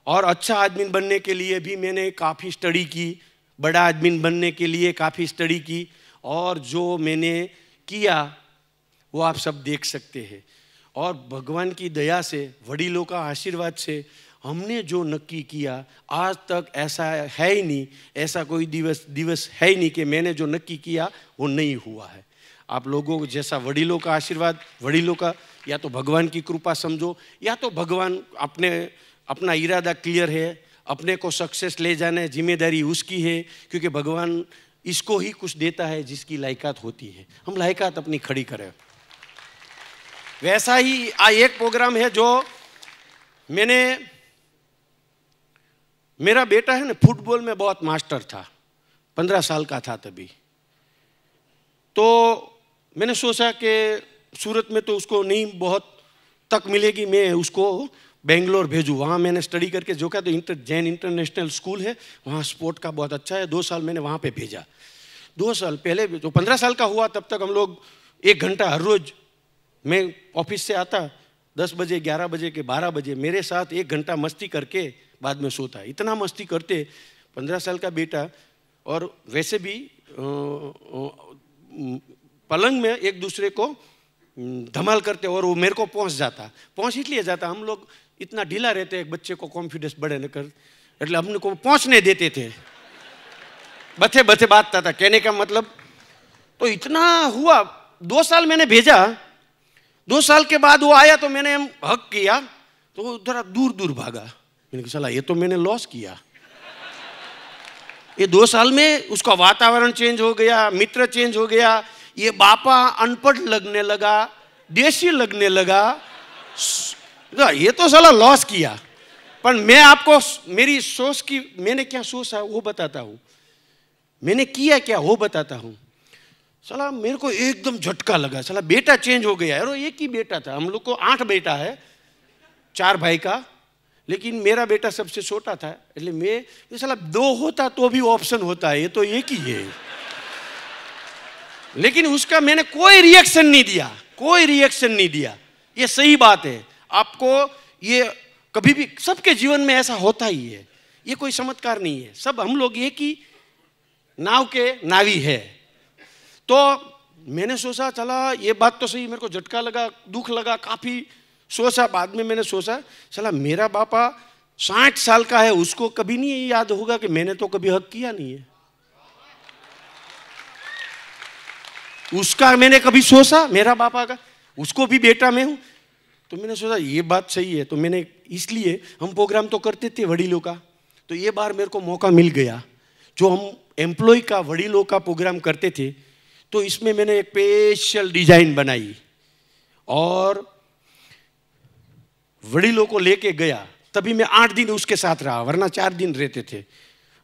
और अच्छा आदमी बनने के लिए भी मैंने काफ़ी स्टडी की, बड़ा आदमी बनने के लिए काफ़ी स्टडी की, और जो मैंने किया वो आप सब देख सकते हैं। और भगवान की दया से, वडीलों का आशीर्वाद से हमने जो नक्की किया, आज तक ऐसा है ही नहीं, ऐसा कोई दिवस है ही नहीं कि मैंने जो नक्की किया वो नहीं हुआ है। आप लोगों को जैसा वडीलों का आशीर्वाद, वडीलों का या तो भगवान की कृपा समझो, या तो भगवान अपना इरादा क्लियर है, अपने को सक्सेस ले जाने जिम्मेदारी उसकी है, क्योंकि भगवान इसको ही कुछ देता है जिसकी लायकात होती है। हम लायकात अपनी खड़ी करें। वैसा ही एक प्रोग्राम है जो मेरा बेटा है ना, फुटबॉल में बहुत मास्टर था, 15 साल का था तभी। तो मैंने सोचा कि सूरत में तो उसको नहीं बहुत तक मिलेगी, मैं उसको बेंगलोर भेजूँ। वहाँ मैंने स्टडी करके जो क्या तो जैन इंटरनेशनल स्कूल है, वहाँ स्पोर्ट का बहुत अच्छा है। 2 साल मैंने वहाँ पे भेजा। 2 साल पहले तो 15 साल का हुआ तब तक हम लोग 1 घंटा हर रोज, मैं ऑफिस से आता 10 बजे 11 बजे के 12 बजे, मेरे साथ 1 घंटा मस्ती करके बाद में सोता। इतना मस्ती करते 15 साल का बेटा। और वैसे भी पलंग में एक दूसरे को धमाल करते और वो मेरे को पहुंच इसलिए जाता, हम लोग इतना ढीला रहते, एक बच्चे को कॉन्फिडेंस बढ़े न कर, એટલે हमने को पहुंचने देते थे, बथे बथे बातता था, कहने का मतलब। तो इतना हुआ, 2 साल मैंने भेजा। 2 साल के बाद वो आया तो मैंने हक किया तो वो थोड़ा दूर दूर भागा। मैंने कहा साला ये तो मैंने लॉस किया। ये 2 साल में उसका वातावरण चेंज हो गया, मित्र चेंज हो गया, ये बापा अनपढ़ लगने लगा, देसी लगने लगा। ये तो साला लॉस किया। पर मैं आपको मेरी सोच की, मैंने क्या सोचा वो बताता हूँ, मैंने किया क्या वो बताता हूँ। साला मेरे को एकदम झटका लगा, साला बेटा चेंज हो गया। यार एक ही बेटा था, हम लोग को 8 बेटा है, 4 भाई का, लेकिन मेरा बेटा सबसे छोटा था। इसलिए मैं ये साला 2 होता तो भी ऑप्शन होता है, ये तो एक ही है। लेकिन उसका मैंने कोई रिएक्शन नहीं दिया, कोई रिएक्शन नहीं दिया। ये सही बात है, आपको ये कभी भी सबके जीवन में ऐसा होता ही है, ये कोई चमत्कार नहीं है। सब हम लोग एक ही नाव के नावी है। तो मैंने सोचा चला ये बात तो सही, मेरे को झटका लगा, दुख लगा, काफी सोचा। बाद में मैंने सोचा चला मेरा बापा 60 साल का है, उसको कभी नहीं याद होगा कि मैंने तो कभी हक किया नहीं है। उसका मैंने कभी सोचा, मेरा बापा का, उसको भी बेटा मैं हूं। तो मैंने सोचा ये बात सही है। तो मैंने इसलिए, हम प्रोग्राम तो करते थे वडीलों का, तो ये बार मेरे को मौका मिल गया जो हम एम्प्लॉय का वडीलों का प्रोग्राम करते थे। तो इसमें मैंने एक स्पेशल डिजाइन बनाई और वडीलों को लेके गया। तभी मैं 8 दिन उसके साथ रहा, वरना 4 दिन रहते थे।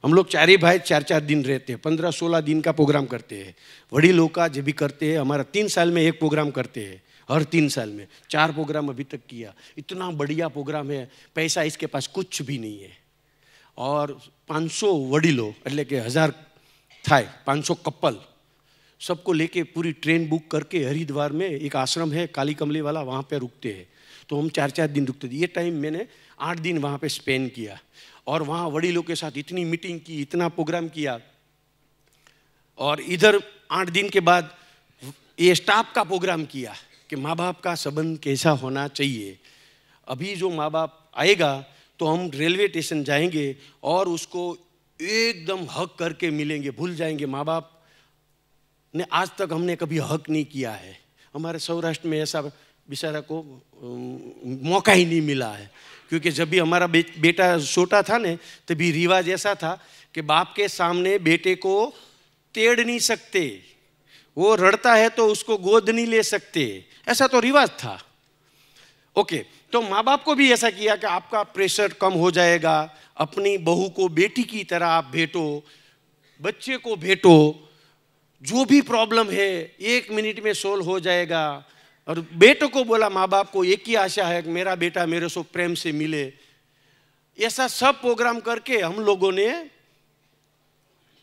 हम लोग 4 ही भाई 4-4 दिन रहते हैं, 15-16 दिन का प्रोग्राम करते हैं। वडीलों का जब भी करते हैं, हमारा 3 साल में 1 प्रोग्राम करते हैं, हर 3 साल में 4 प्रोग्राम अभी तक किया। इतना बढ़िया प्रोग्राम है, पैसा इसके पास कुछ भी नहीं है। और 500 वडीलों એટલે કે 1000 થાય, 500 कपल सबको लेके पूरी ट्रेन बुक करके हरिद्वार में एक आश्रम है काली कमली वाला, वहाँ पे रुकते हैं। तो हम 4-4 दिन रुकते थे। ये टाइम मैंने 8 दिन वहाँ पे स्पेंड किया और वहाँ वडीलों के साथ इतनी मीटिंग की, इतना प्रोग्राम किया। और इधर 8 दिन के बाद ये स्टाफ का प्रोग्राम किया कि माँ बाप का संबंध कैसा होना चाहिए। अभी जो माँ बाप आएगा तो हम रेलवे स्टेशन जाएंगे और उसको एकदम हक करके मिलेंगे, भूल जाएंगे माँ बाप ने आज तक हमने कभी हक नहीं किया है। हमारे सौराष्ट्र में ऐसा बेचारा को मौका ही नहीं मिला है, क्योंकि जब भी हमारा बेटा छोटा था ने तभी रिवाज ऐसा था कि बाप के सामने बेटे को तेड़ नहीं सकते, वो रड़ता है तो उसको गोद नहीं ले सकते, ऐसा तो रिवाज था। ओके, तो माँ बाप को भी ऐसा किया कि आपका प्रेशर कम हो जाएगा, अपनी बहू को बेटी की तरह आप भेंटो, बच्चे को भेंटो, जो भी प्रॉब्लम है 1 मिनट में सोल्व हो जाएगा। और बेटों को बोला माँ बाप को एक ही आशा है कि मेरा बेटा मेरे से प्रेम से मिले। ऐसा सब प्रोग्राम करके हम लोगों ने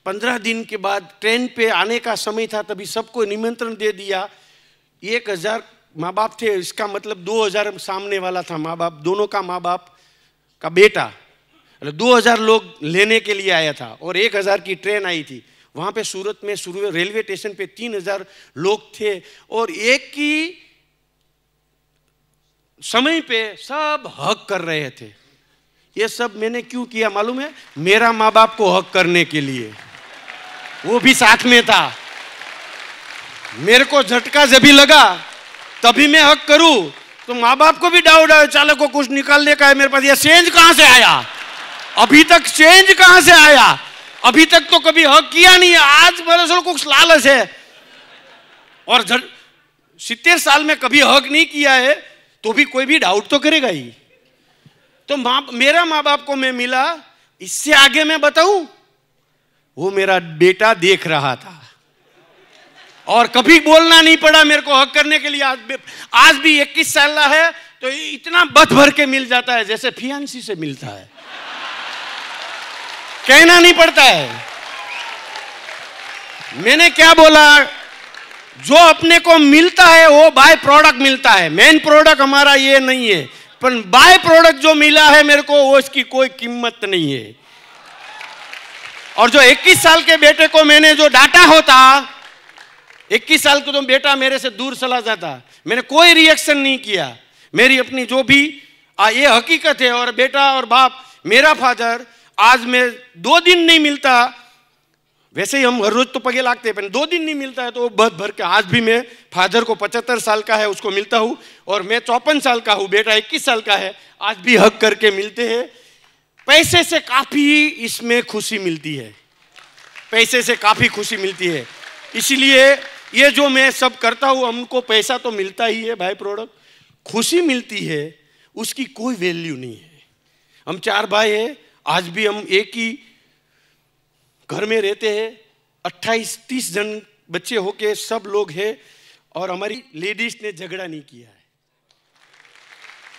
15 दिन के बाद ट्रेन पे आने का समय था, तभी सबको निमंत्रण दे दिया। 1000 माँ बाप थे, इसका मतलब 2000 सामने वाला था माँ बाप, दोनों का माँ बाप का बेटा, 2000 लोग लेने के लिए आया था और 1000 की ट्रेन आई थी। वहाँ पे सूरत में रेलवे स्टेशन पे 3000 लोग थे और एक ही समय पे सब हक कर रहे थे। ये सब मैंने क्यों किया मालूम है? मेरा माँ बाप को हक करने के लिए, वो भी साथ में था। मेरे को झटका जब भी लगा तभी मैं हक करूं, तो माँ बाप को भी डाउट आया, चालक को कुछ निकालने का है मेरे पास, ये चेंज कहां से आया, अभी तक चेंज कहां से आया, अभी तक तो कभी हक किया नहीं है, आज मेरे से कुछ लालच है। और 70 साल में कभी हक नहीं किया है तो भी कोई भी डाउट तो करेगा ही। तो मेरा माँ बाप को मैं मिला, इससे आगे मैं बताऊं वो मेरा बेटा देख रहा था और कभी बोलना नहीं पड़ा मेरे को हक करने के लिए। आज भी 21 साल का है तो इतना बत भर के मिल जाता है जैसे फियांसी से मिलता है, कहना नहीं पड़ता है। मैंने क्या बोला, जो अपने को मिलता है वो बाय प्रोडक्ट मिलता है, मेन प्रोडक्ट हमारा ये नहीं है, पर बाय प्रोडक्ट जो मिला है मेरे को वो इसकी कोई कीमत नहीं है। और जो 21 साल के बेटे को मैंने जो डांटा होता, 21 साल को तो बेटा मेरे से दूर चला जाता, मैंने कोई रिएक्शन नहीं किया। मेरी अपनी जो भी ये हकीकत है। और बेटा और बाप, मेरा फादर आज मैं 2 दिन नहीं मिलता, वैसे ही हम हर रोज तो पगे लागते हैं, पर 2 दिन नहीं मिलता है तो वो बद भर के। आज भी मैं फादर को 75 साल का है उसको मिलता हूँ और मैं 54 साल का हूँ, बेटा 21 साल का है, आज भी हक करके मिलते हैं। पैसे से काफी इसमें खुशी मिलती है, पैसे से काफी खुशी मिलती है। इसलिए ये जो मैं सब करता हूँ, हमको पैसा तो मिलता ही है, बाय प्रोडक्ट खुशी मिलती है, उसकी कोई वैल्यू नहीं है। हम 4 भाई हैं, आज भी हम एक ही घर में रहते हैं, 28-30 जन बच्चे होके सब लोग हैं और हमारी लेडीज ने झगड़ा नहीं किया है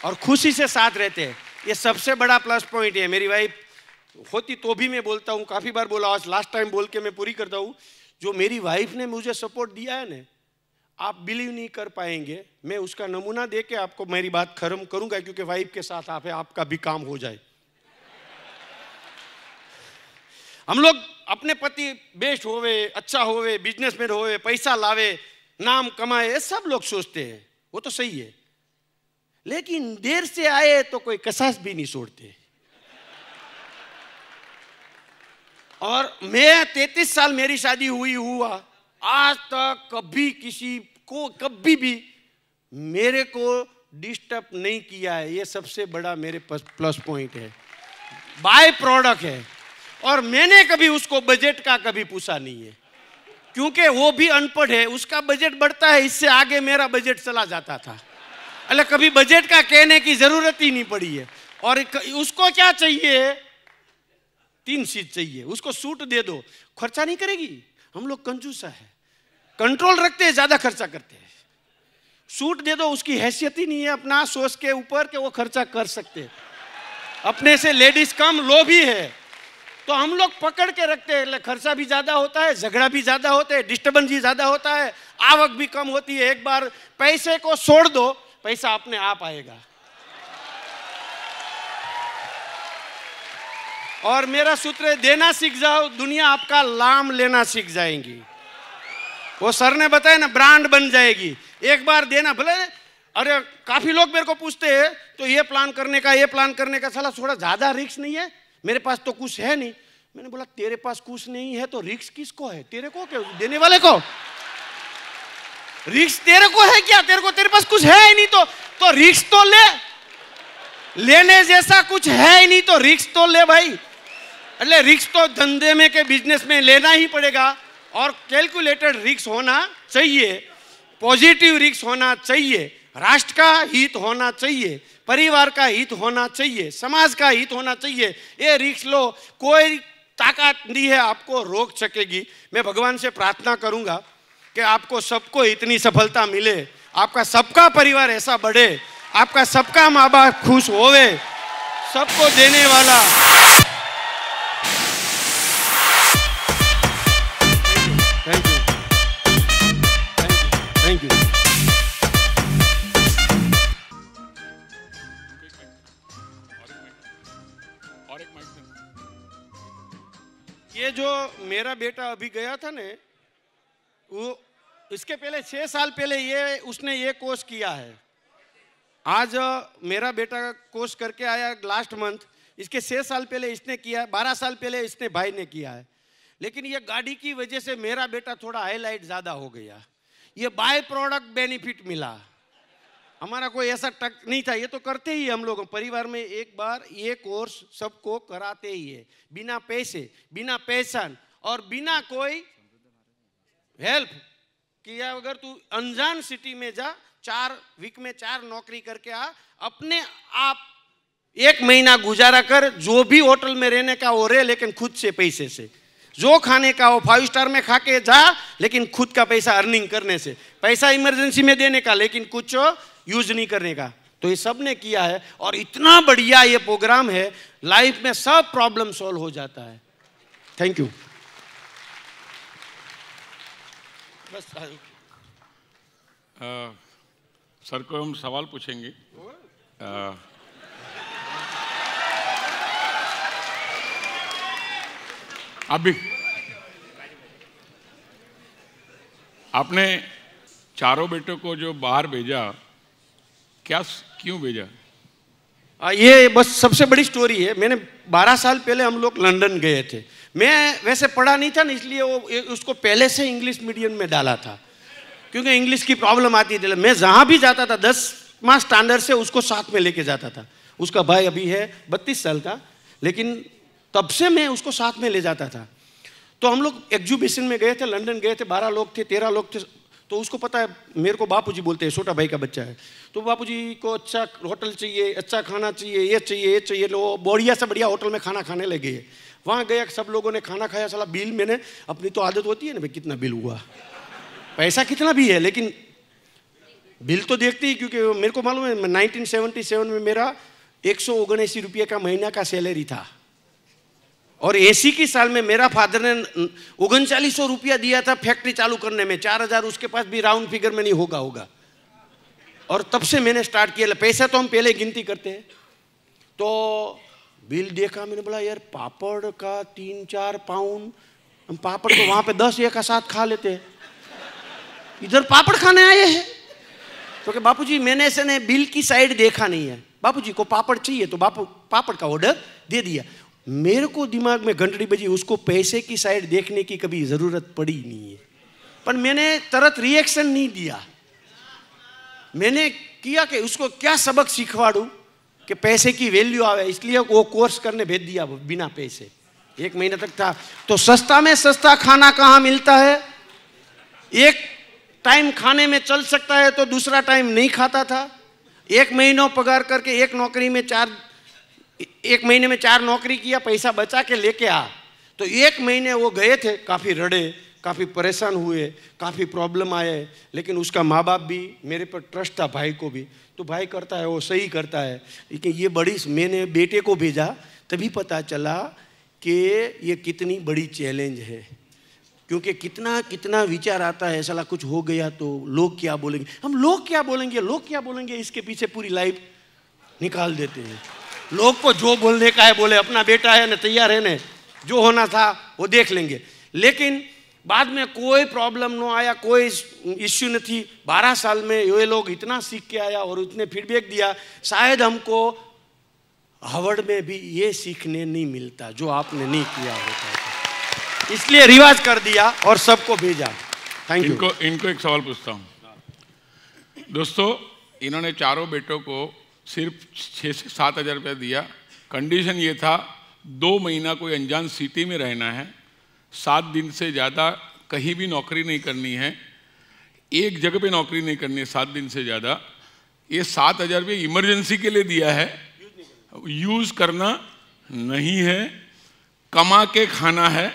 और खुशी से साथ रहते हैं। ये सबसे बड़ा प्लस पॉइंट है। मेरी वाइफ होती तो भी मैं बोलता हूँ, काफी बार बोला, आज लास्ट टाइम बोल के मैं पूरी करता हूँ। जो मेरी वाइफ ने मुझे सपोर्ट दिया है ना, आप बिलीव नहीं कर पाएंगे। मैं उसका नमूना दे के आपको मेरी बात खत्म करूंगा, क्योंकि वाइफ के साथ आप है, आपका भी काम हो जाए। हम लोग अपने पति बेस्ट होवे, अच्छा होवे, बिजनेसमैन होवे, पैसा लावे, नाम कमाए, ये सब लोग सोचते हैं, वो तो सही है। लेकिन देर से आए तो कोई कसास भी नहीं छोड़ते। और मैं 33 साल मेरी शादी हुआ, आज तक कभी किसी को कभी भी मेरे को डिस्टर्ब नहीं किया है। ये सबसे बड़ा मेरे प्लस पॉइंट है, बाय प्रोडक्ट है। और मैंने कभी उसको बजट का कभी पूछा नहीं है, क्योंकि वो भी अनपढ़ है, उसका बजट बढ़ता है, इससे आगे मेरा बजट चला जाता था। अरे कभी बजट का कहने की जरूरत ही नहीं पड़ी है। और उसको क्या चाहिए, 3 चीज चाहिए, उसको सूट दे दो, खर्चा नहीं करेगी। हम लोग कंजूसा है, कंट्रोल रखते हैं, ज्यादा खर्चा करते हैं। सूट दे दो, उसकी हैसियत ही नहीं है अपना सोच के ऊपर कि वो खर्चा कर सकते। अपने से लेडीज कम लोभी है, तो हम लोग पकड़ के रखते हैं, खर्चा भी ज्यादा होता है, झगड़ा भी ज्यादा होता है, डिस्टर्बेंस भी ज्यादा होता है, आवक भी कम होती है। एक बार पैसे को छोड़ दो, पैसा अपने आप आएगा। और मेरा सूत्र है, देना सीख जाओ, दुनिया आपका लाम लेना सीख जाएंगी। वो सर ने बताया ना, ब्रांड बन जाएगी। एक बार देना, भले अरे काफी लोग मेरे को पूछते हैं तो ये प्लान करने का, ये प्लान करने का, साला थोड़ा ज्यादा रिस्क नहीं है? मेरे पास तो कुछ है नहीं। मैंने बोला तेरे पास कुछ नहीं है तो रिस्क किसको है? तेरे को क्या, देने वाले को? रिस्क तेरे को है क्या? तेरे पास कुछ है ही नहीं तो रिस्क तो ले। लेने जैसा कुछ है ही नहीं तो रिस्क तो ले भाई। अरे रिस्क तो धंधे में के बिजनेस में लेना ही पड़ेगा, और कैलकुलेटेड रिस्क होना चाहिए, पॉजिटिव रिस्क होना चाहिए, राष्ट्र का हित होना चाहिए, परिवार का हित होना चाहिए, समाज का हित होना चाहिए। ये रिस्क लो, कोई ताकत नहीं है आपको रोक सकेगी। मैं भगवान से प्रार्थना करूंगा कि आपको सबको इतनी सफलता मिले, आपका सबका परिवार ऐसा बढ़े, आपका सबका माँ बाप खुश होवे, सबको देने वाला। Thank you, thank you, thank you. ये जो मेरा बेटा अभी गया था ने, वो इसके पहले 6 साल पहले उसने ये कोर्स किया है। आज मेरा बेटा कोर्स करके आया लास्ट मंथ। इसके 6 साल पहले इसने किया, 12 साल पहले इसने भाई ने किया है। लेकिन ये गाड़ी की वजह से मेरा बेटा थोड़ा हाईलाइट ज्यादा हो गया। ये बाय प्रोडक्ट बेनिफिट मिला, हमारा कोई ऐसा टक नहीं था। ये तो करते ही हम लोग परिवार में एक बार ये कोर्स सबको कराते ही है, बिना पैसे, बिना पहचान और बिना कोई हेल्प किया। अगर तू अनजान सिटी में जा, 4 वीक में 4 नौकरी करके आ, अपने आप 1 महीना गुजारा कर, जो भी होटल में रहने का हो रहे, लेकिन खुद से पैसे से। जो खाने का हो 5 स्टार में खा के जा, लेकिन खुद का पैसा अर्निंग करने से, पैसा इमरजेंसी में देने का, लेकिन कुछ यूज नहीं करने का। तो ये सब ने किया है और इतना बढ़िया ये प्रोग्राम है, लाइफ में सब प्रॉब्लम सॉल्व हो जाता है। Thank you. बस सर को हम सवाल पूछेंगे। अभी आपने चारों बेटों को जो बाहर भेजा, क्यों भेजा? ये बस सबसे बड़ी स्टोरी है। मैंने 12 साल पहले हम लोग लंदन गए थे। मैं वैसे पढ़ा नहीं था ना, इसलिए उसको पहले से इंग्लिश मीडियम में डाला था, क्योंकि इंग्लिश की प्रॉब्लम आती थी। मैं जहाँ भी जाता था 10वां स्टैंडर्ड से उसको साथ में लेके जाता था। उसका भाई अभी है 32 साल का, लेकिन तब से मैं उसको साथ में ले जाता था। तो हम लोग एग्जीबिशन में गए थे, लंदन गए थे, 12 लोग थे, 13 लोग थे। तो उसको पता है मेरे को बापूजी बोलते हैं, छोटा भाई का बच्चा है। तो बापूजी को अच्छा होटल चाहिए, अच्छा खाना चाहिए, ये चाहिए, ये चाहिए। लो बढ़िया से बढ़िया होटल में खाना खाने लगे। वहाँ गए, सब लोगों ने खाना खाया। साला बिल मैंने, अपनी तो आदत होती है ना भाई, कितना बिल हुआ, पैसा कितना भी है, लेकिन बिल तो देखते ही, क्योंकि मेरे को मालूम है 1977 में मेरा 179 रुपये का महीना का सैलरी था, और 80 की साल में मेरा फादर ने 3900 रुपया दिया था फैक्ट्री चालू करने में। 4000 उसके पास भी राउंड फिगर में नहीं होगा। और तब से मैंने स्टार्ट किया। पैसा तो हम पहले गिनती करते हैं। तो बिल देखा, मैंने बोला यार पापड़ का 3-4 पाउंड, हम पापड़ तो वहाँ पे 10 एक साथ खा लेते हैं, इधर पापड़ खाने आए हैं। तो कि बापूजी मैंने ऐसे ने बिल की साइड देखा नहीं है, बापूजी को पापड़ चाहिए, तो बापू पापड़ का ऑर्डर दे दिया। मेरे को दिमाग में घंटड़ी बजी, उसको पैसे की साइड देखने की कभी ज़रूरत पड़ी नहीं है, पर मैंने तुरंत रिएक्शन नहीं दिया। मैंने किया कि उसको क्या सबक सिखवाड़ूं कि पैसे की वैल्यू आवे, इसलिए वो कोर्स करने भेज दिया बिना पैसे। 1 महीना तक था। तो सस्ता में सस्ता खाना कहाँ मिलता है? एक टाइम खाने में चल सकता है तो दूसरा टाइम नहीं खाता था। 1 महीना पगार करके एक महीने में 4 नौकरी किया, पैसा बचा के लेके आ। तो 1 महीने वो गए थे, काफ़ी रड़े, काफ़ी परेशान हुए, काफ़ी प्रॉब्लम आए, लेकिन उसका माँ बाप भी, मेरे पर ट्रस्ट था, भाई को भी। तो भाई करता है वो सही करता है। लेकिन ये बड़ी, मैंने बेटे को भेजा तभी पता चला कि ये कितनी बड़ी चैलेंज है, क्योंकि कितना विचार आता है, साला कुछ हो गया तो लोग क्या बोलेंगे, हम लोग क्या बोलेंगे, इसके पीछे पूरी लाइफ निकाल देते हैं। लोग को जो बोलने का है बोले, अपना बेटा है ना, तैयार है ना, जो होना था वो देख लेंगे। लेकिन बाद में कोई प्रॉब्लम न आया, कोई इश्यू न थी। 12 साल में ये लोग इतना सीख के आया और इतने फीडबैक दिया। शायद हमको हार्वर्ड में भी ये सीखने नहीं मिलता जो आपने नहीं किया होता था, इसलिए रिवाज कर दिया और सबको भेजा। Thank you. इनको एक सवाल पूछता हूँ। दोस्तों, इन्होंने चारों बेटों को सिर्फ 6 से 7 हज़ार रुपया दिया। कंडीशन ये था 2 महीना कोई अनजान सिटी में रहना है, 7 दिन से ज़्यादा कहीं भी नौकरी नहीं करनी है, एक जगह पे नौकरी नहीं करनी है 7 दिन से ज़्यादा। ये 7 हज़ार रुपये इमरजेंसी के लिए दिया है, यूज़ करना नहीं है, कमा के खाना है।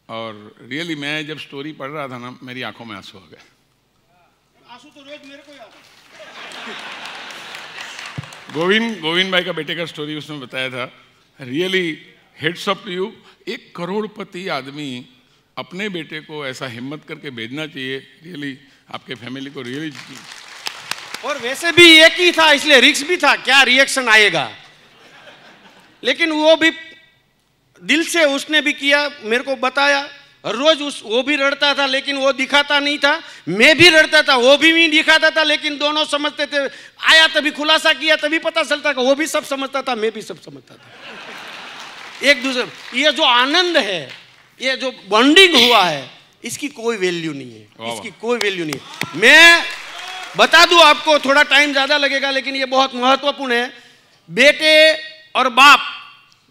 और रियली मैं जब स्टोरी पढ़ रहा था ना, मेरी आंखों में आंसू आ गए। आंसू तो रोज मेरे को ही आता। गोविंद भाई का बेटे का स्टोरी उसने बताया था। Really heads up to you. 1 करोड़पति आदमी अपने बेटे को ऐसा हिम्मत करके भेजना चाहिए। रियली आपके फैमिली को रियली। और वैसे भी एक ही था, इसलिए रिस्क भी था, क्या रिएक्शन आएगा। लेकिन वो भी दिल से उसने भी किया, मेरे को बताया। रोज वो भी रड़ता था, लेकिन वो दिखाता नहीं था। मैं भी रड़ता था, वो भी नहीं दिखाता था, लेकिन दोनों समझते थे। आया तभी खुलासा किया, तभी पता चलता था। वो भी सब समझता था, मैं भी सब समझता था। एक दूसरे, ये जो आनंद है, ये जो बॉन्डिंग हुआ है, इसकी कोई वैल्यू नहीं है, इसकी कोई वैल्यू नहीं है। मैं बता दूं आपको, थोड़ा टाइम ज्यादा लगेगा, लेकिन ये बहुत महत्वपूर्ण है। बेटे और बाप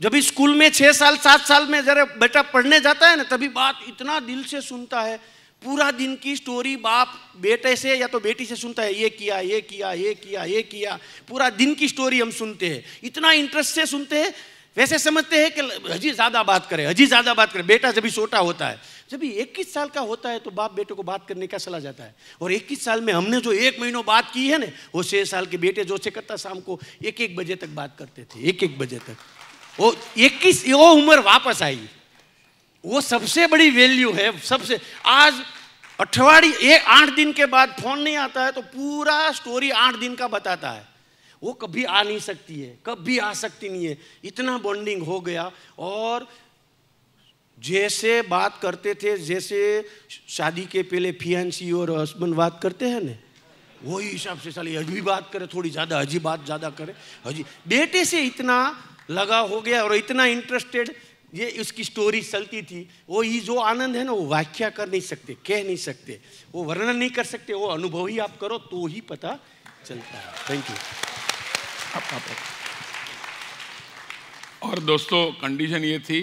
जब स्कूल में 6 साल 7 साल में जरा बेटा पढ़ने जाता है ना, तभी बात इतना दिल से सुनता है। पूरा दिन की स्टोरी बाप बेटे से या तो बेटी से सुनता है, ये किया, ये किया, ये किया, ये किया। पूरा दिन की स्टोरी हम सुनते हैं, इतना इंटरेस्ट से सुनते हैं। वैसे समझते हैं कि हजी ज़्यादा बात करे, हजी ज़्यादा बात करे। बेटा जब भी छोटा होता है, जब भी 21 साल का होता है तो बाप बेटे को बात करने का सलाह जाता है। और 21 साल में हमने जो 1 महीनों बात की है ना, वो 6 साल के बेटे जो से करता शाम को 1-1 बजे तक बात करते थे, 1-1 बजे तक। वो 21 वो उम्र वापस आई, वो सबसे बड़ी वैल्यू है। सबसे आज अठवाडिये 8 दिन के बाद फोन नहीं आता है तो पूरा स्टोरी 8 दिन का बताता है। वो कभी आ नहीं सकती है, कभी आ सकती नहीं है, इतना बॉन्डिंग हो गया। और जैसे बात करते थे, जैसे शादी के पहले फियांसी और हस्बैंड बात करते हैं ना, वही हिसाब से साली अभी बात करे, थोड़ी ज़्यादा हजी बात ज़्यादा करे। हजी बेटे से इतना लगा हो गया और इतना इंटरेस्टेड, ये उसकी स्टोरी चलती थी। वो ये जो आनंद है ना, वो व्याख्या कर नहीं सकते, कह नहीं सकते, वो वर्णन नहीं कर सकते, वो अनुभव ही आप करो तो ही पता चलता है। Thank you. और दोस्तों कंडीशन ये थी,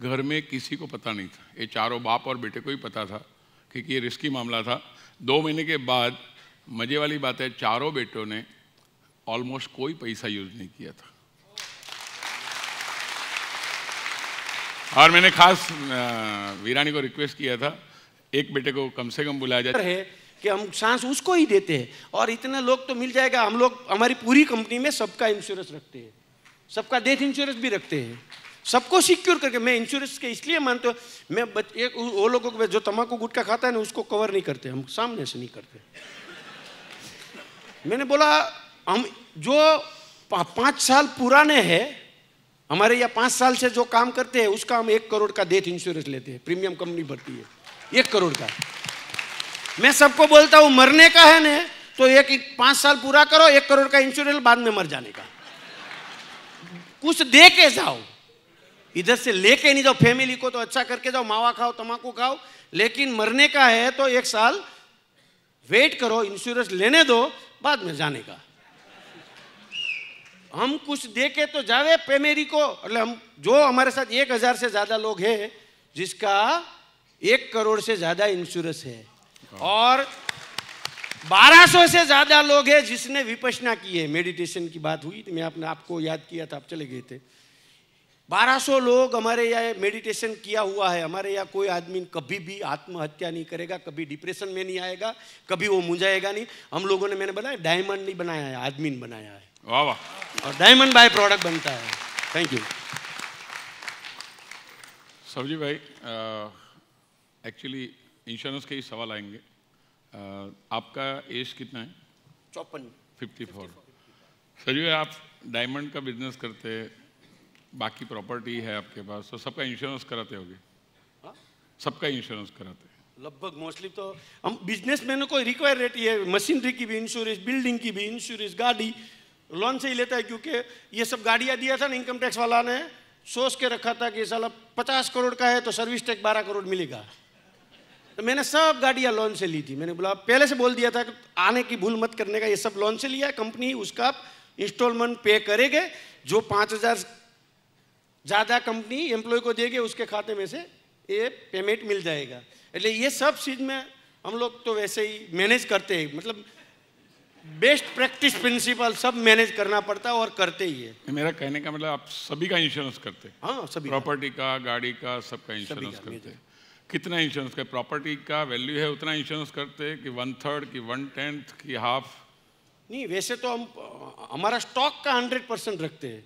घर में किसी को पता नहीं था, ये चारों बाप और बेटे को ही पता था क्योंकि ये रिस्की मामला था। 2 महीने के बाद मजे वाली बात है, चारों बेटों ने ऑलमोस्ट कोई पैसा यूज नहीं किया था। और मैंने खास वीरानी को रिक्वेस्ट किया था, एक बेटे को कम से कम बुलाया जाए है कि हम सांस उसको ही देते हैं। और इतने लोग तो मिल जाएगा, हम लोग हमारी पूरी कंपनी में सबका इंश्योरेंस रखते हैं, सबका डेथ इंश्योरेंस भी रखते हैं, सबको सिक्योर करके। मैं इंश्योरेंस के इसलिए मानता हूँ, मैं एक वो लोगों को जो तम्बाकू गुटखा खाता है ना, उसको कवर नहीं करते, हम सामने से नहीं करते। मैंने बोला हम जो 5 साल पुराने हैं, हमारे यहाँ 5 साल से जो काम करते हैं, उसका हम 1 करोड़ का डेथ इंश्योरेंस लेते हैं, प्रीमियम कंपनी भरती है 1 करोड़ का। मैं सबको बोलता हूँ मरने का है ना, तो 5 साल पूरा करो, 1 करोड़ का इंश्योरेंस, बाद में मर जाने का। कुछ दे के जाओ, इधर से लेके नहीं जाओ। फैमिली को तो अच्छा करके जाओ, मावा खाओ, तम्बाकू खाओ, लेकिन मरने का है तो 1 साल वेट करो, इंश्योरेंस लेने दो, बाद में जाने का। हम कुछ दे के तो जावे फैमिली को। मतलब हम जो हमारे साथ 1000 से ज्यादा लोग हैं जिसका 1 करोड़ से ज्यादा इंश्योरेंस है, और 1200 से ज्यादा लोग हैं जिसने विपश्यना की है। मेडिटेशन की बात हुई थी, मैं अपने आपको याद किया था, आप चले गए थे। 1200 लोग हमारे यहाँ मेडिटेशन किया हुआ है। हमारे यहाँ कोई आदमी कभी भी आत्महत्या नहीं करेगा, कभी डिप्रेशन में नहीं आएगा, कभी वो मुंझाएगा नहीं। हम लोगों ने, मैंने बताया, डायमंड नहीं बनाया है, आदमी बनाया है। वाह वाह। और डायमंड बाय प्रोडक्ट बनता है। Thank you. सब्जी भाई, एक्चुअली इंश्योरेंस के ही सवाल आएंगे। आपका एज कितना है? 54। सब्जी भाई, आप डायमंड का बिजनेस करते हैं, बाकी प्रॉपर्टी है आपके पास, तो सबका इंश्योरेंस कराते होगे? सबका इंश्योरेंस कराते हैं लगभग। मोस्टली तो हम बिजनेसमैनों को रिक्वायर रहती है, मशीनरी की भी इंश्योरेंस, बिल्डिंग की भी इंश्योरेंस, गाड़ी लोन से ही लेता है। क्योंकि ये सब गाड़ियाँ दिया था ना, इनकम टैक्स वाला ने सोच के रखा था कि साला 50 करोड़ का है तो सर्विस टैक्स 12 करोड़ मिलेगा। तो मैंने सब गाड़ियाँ लोन से ली थी। मैंने बोला, पहले से बोल दिया था कि आने की भूल मत करने का, ये सब लोन से लिया है, कंपनी उसका इंस्टॉलमेंट पे करेंगे। जो 5000 ज़्यादा कंपनी एम्प्लॉय को देगी, उसके खाते में से ये पेमेंट मिल जाएगा। એટલે ये सब चीज़ में हम लोग तो वैसे ही मैनेज करते हैं। मतलब बेस्ट प्रैक्टिस प्रिंसिपल सब मैनेज करना पड़ता है और करते ही है। मेरा कहने का मतलब आप सभी का इंश्योरेंस करते हैं? हाँ, सभी। प्रॉपर्टी का, गाड़ी का, सबका इंश्योरेंस करते हैं। कितना इंश्योरेंस का? प्रॉपर्टी का वैल्यू है उतना इंश्योरेंस करते हैं कि 1/3 की 1/10 की हाफ? नहीं, वैसे तो हम हमारा स्टॉक का 100% रखते हैं।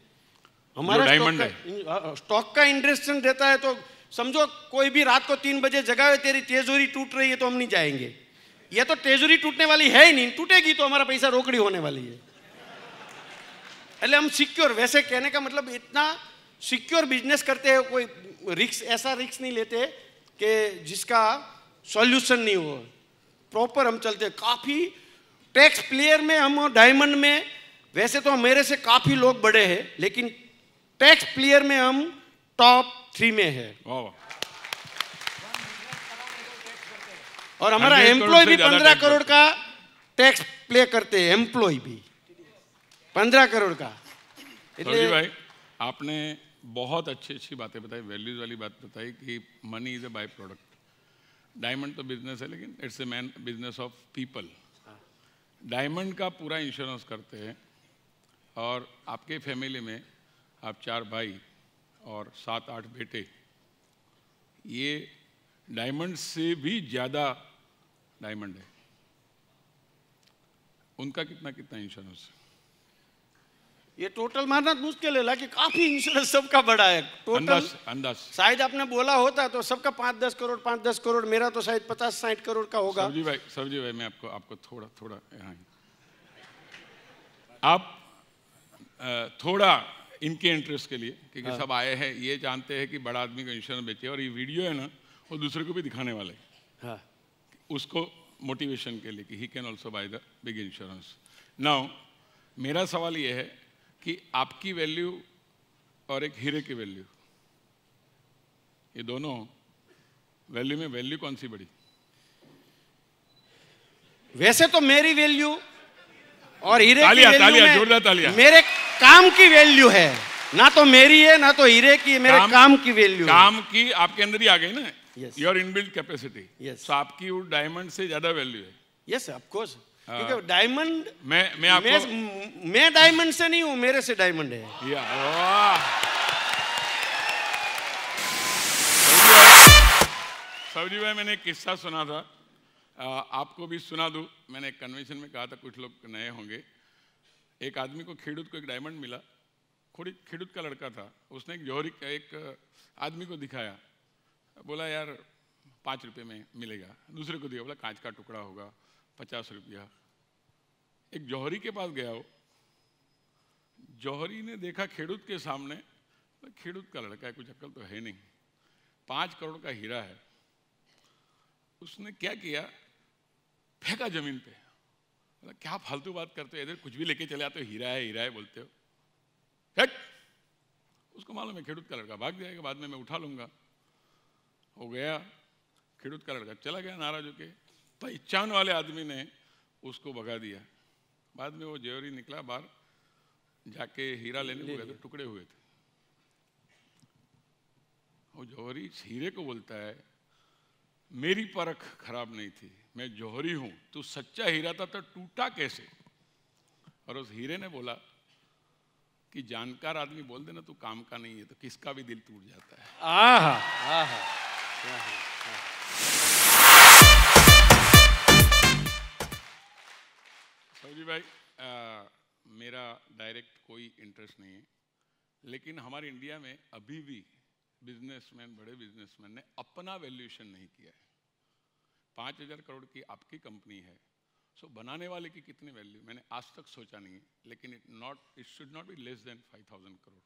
हमारा डायमंड है, स्टॉक का इंटरेस्ट रहता है। तो समझो कोई भी रात को 3 बजे जगावे, तेरी तेजोरी टूट रही है, तो हम नहीं जाएंगे। ये तो तेजोरी टूटने वाली है ही नहीं, टूटेगी तो हमारा पैसा रोकड़ी होने वाली है। એટલે हम सिक्योर, वैसे कहने का मतलब इतना सिक्योर बिजनेस करते हैं, कोई रिस्क, ऐसा रिस्क नहीं लेते कि जिसका सॉल्यूशन नहीं हो। प्रॉपर हम चलते हैं। काफ़ी टैक्स प्लेयर में हम डायमंड में, वैसे तो मेरे से काफ़ी लोग बड़े हैं, लेकिन टैक्स प्लेयर में हम टॉप 3 में है। और हमारा एम्प्लॉय भी 15 करोड़ का टैक्स प्ले करते हैं। एम्प्लॉय भी 15 करोड़ का। जी भाई, आपने बहुत अच्छी बातें बताई, वैल्यूज वाली बात बताई कि money is a by product. Diamond तो बिजनेस है, लेकिन it's a man business of people. Diamond का पूरा इंश्योरेंस करते हैं। और आपके फैमिली में आप 4 भाई, और 7-8 बेटे, ये डायमंड से भी ज़्यादा डायमंड है। उनका कितना कितना इंश्योरेंस? ये टोटल मारना मुश्किल है, लेकिन काफी इंश्योरेंस सबका बड़ा है टोटल। अंदाज शायद आपने बोला होता तो सबका 5-10 करोड़ 5-10 करोड़, मेरा तो शायद 50-60 करोड़ का होगा। सब्जी भाई मैं आपको थोड़ा यहाँ आप थोड़ा इनके इंटरेस्ट के लिए, क्योंकि सब आए हैं ये जानते हैं कि बड़ा आदमी को इंश्योरेंस बेचे, और ये वीडियो है ना वो दूसरे को भी दिखाने वाले, उसको मोटिवेशन के लिए कि he can also by the big insurance. Now मेरा सवाल ये है कि आपकी वैल्यू और एक हीरे की वैल्यू, ये दोनों वैल्यू में वैल्यू कौन सी बड़ी? वैसे तो मेरी वैल्यू और हीरे तालिया, की वैल्यू में जोरदार तालिया। मेरे काम की वैल्यू है, ना तो मेरी है ना तो हीरे की, मेरे काम की वैल्यू। काम की आपके अंदर ही आ गई ना, Yes. Your inbuilt capacity. Yes. तो आपकी वो डायमंड से ज्यादा वैल्यू है। यस ऑफ कोर्स, क्योंकि डायमंड मैं आपको मैं डायमंड से नहीं हूं, मेरे से डायमंड है। या वाह, सब्जी भाई मैंने एक किस्सा सुना था, आपको भी सुना दूं। मैंने एक कन्वेंशन में कहा था, कुछ लोग नए होंगे। एक आदमी को खेडूत को एक डायमंड मिला, खेडूत का लड़का था, उसने एक जौहरी एक आदमी को दिखाया, बोला यार 5 रुपये में मिलेगा। दूसरे को दिया, बोला कांच का टुकड़ा होगा 50 रुपया। एक जौहरी के पास गया, वो जौहरी ने देखा खेडूत के सामने, खेडूत का लड़का है, कुछ अक्ल तो है नहीं, 5 करोड़ का हीरा है। उसने क्या किया, फेंका जमीन पे, बोला क्या फालतू बात करते हो, इधर कुछ भी लेके चले आते हो, हीरा है बोलते हो, फेंक। उसको मालूम है खेडूत का लड़का भाग जाएगा, बाद में मैं उठा लूंगा। हो गया, खेडूत का लड़का चला गया नाराज होके। पहचान वाले आदमी ने उसको भगा दिया। बाद में वो जौहरी निकला बाहर, जाके हीरा लेने को गया तो टुकड़े हुए थे। वो जौहरी हीरे को बोलता है, मेरी परख खराब नहीं थी, मैं जौहरी हूं, तू सच्चा हीरा था तो टूटा कैसे? और उस हीरे ने बोला कि जानकार आदमी बोल देना तू काम का नहीं है तो किसका भी दिल टूट जाता है। आहा, आहा। सब्जी भाई, मेरा डायरेक्ट कोई इंटरेस्ट नहीं है, लेकिन हमारे इंडिया में अभी भी बिजनेसमैन, बड़े बिजनेसमैन ने अपना वैल्यूएशन नहीं किया है। 5,000 करोड़ की आपकी कंपनी है, सो बनाने वाले की कितनी वैल्यू मैंने आज तक सोचा नहीं है, लेकिन it should not be less than 5,000 crore.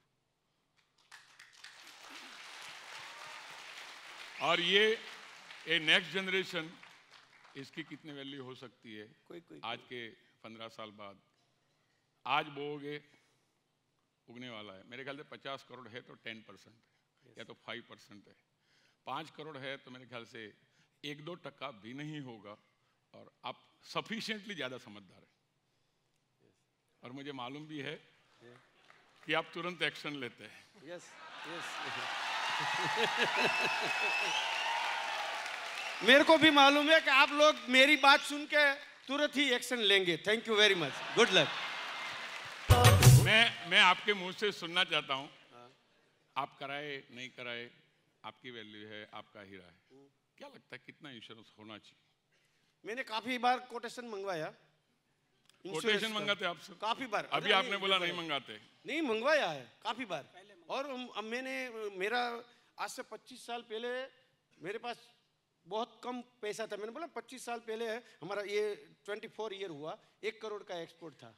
और ये नेक्स्ट जनरेशन, इसकी कितनी वैल्यू हो सकती है आज के 15 साल बाद? आज बोओगे, उगने वाला है, मेरे ख्याल से 50 करोड़ है तो 10% है, या तो 5% है। 5 करोड़ है तो मेरे ख्याल से 1-2% भी नहीं होगा, और आप सफिशिएंटली ज़्यादा समझदार है। और मुझे मालूम भी है कि आप तुरंत एक्शन लेते हैं। यस, मेरे को भी मालूम है कि आप लोग मेरी बात सुन के तुरंत ही एक्शन लेंगे। Thank you very much, good luck. मैं आपके मुंह से सुनना चाहता हूं, आप कराए नहीं कराए, आपकी वैल्यू है, आपका हीरा है, क्या लगता है कितना इंश्योरेंस होना चाहिए? मैंने काफी बार कोटेशन मंगवाया। कोटेशन मंगाते आपसे? काफी बार। अभी आपने बोला नहीं मंगाते। नहीं, मंगवाया है काफी बार। और मेरा आज से 25 साल पहले मेरे पास बहुत कम पैसा था। मैंने बोला 25 साल पहले है हमारा, ये 24 ईयर हुआ, 1 करोड़ का एक्सपोर्ट था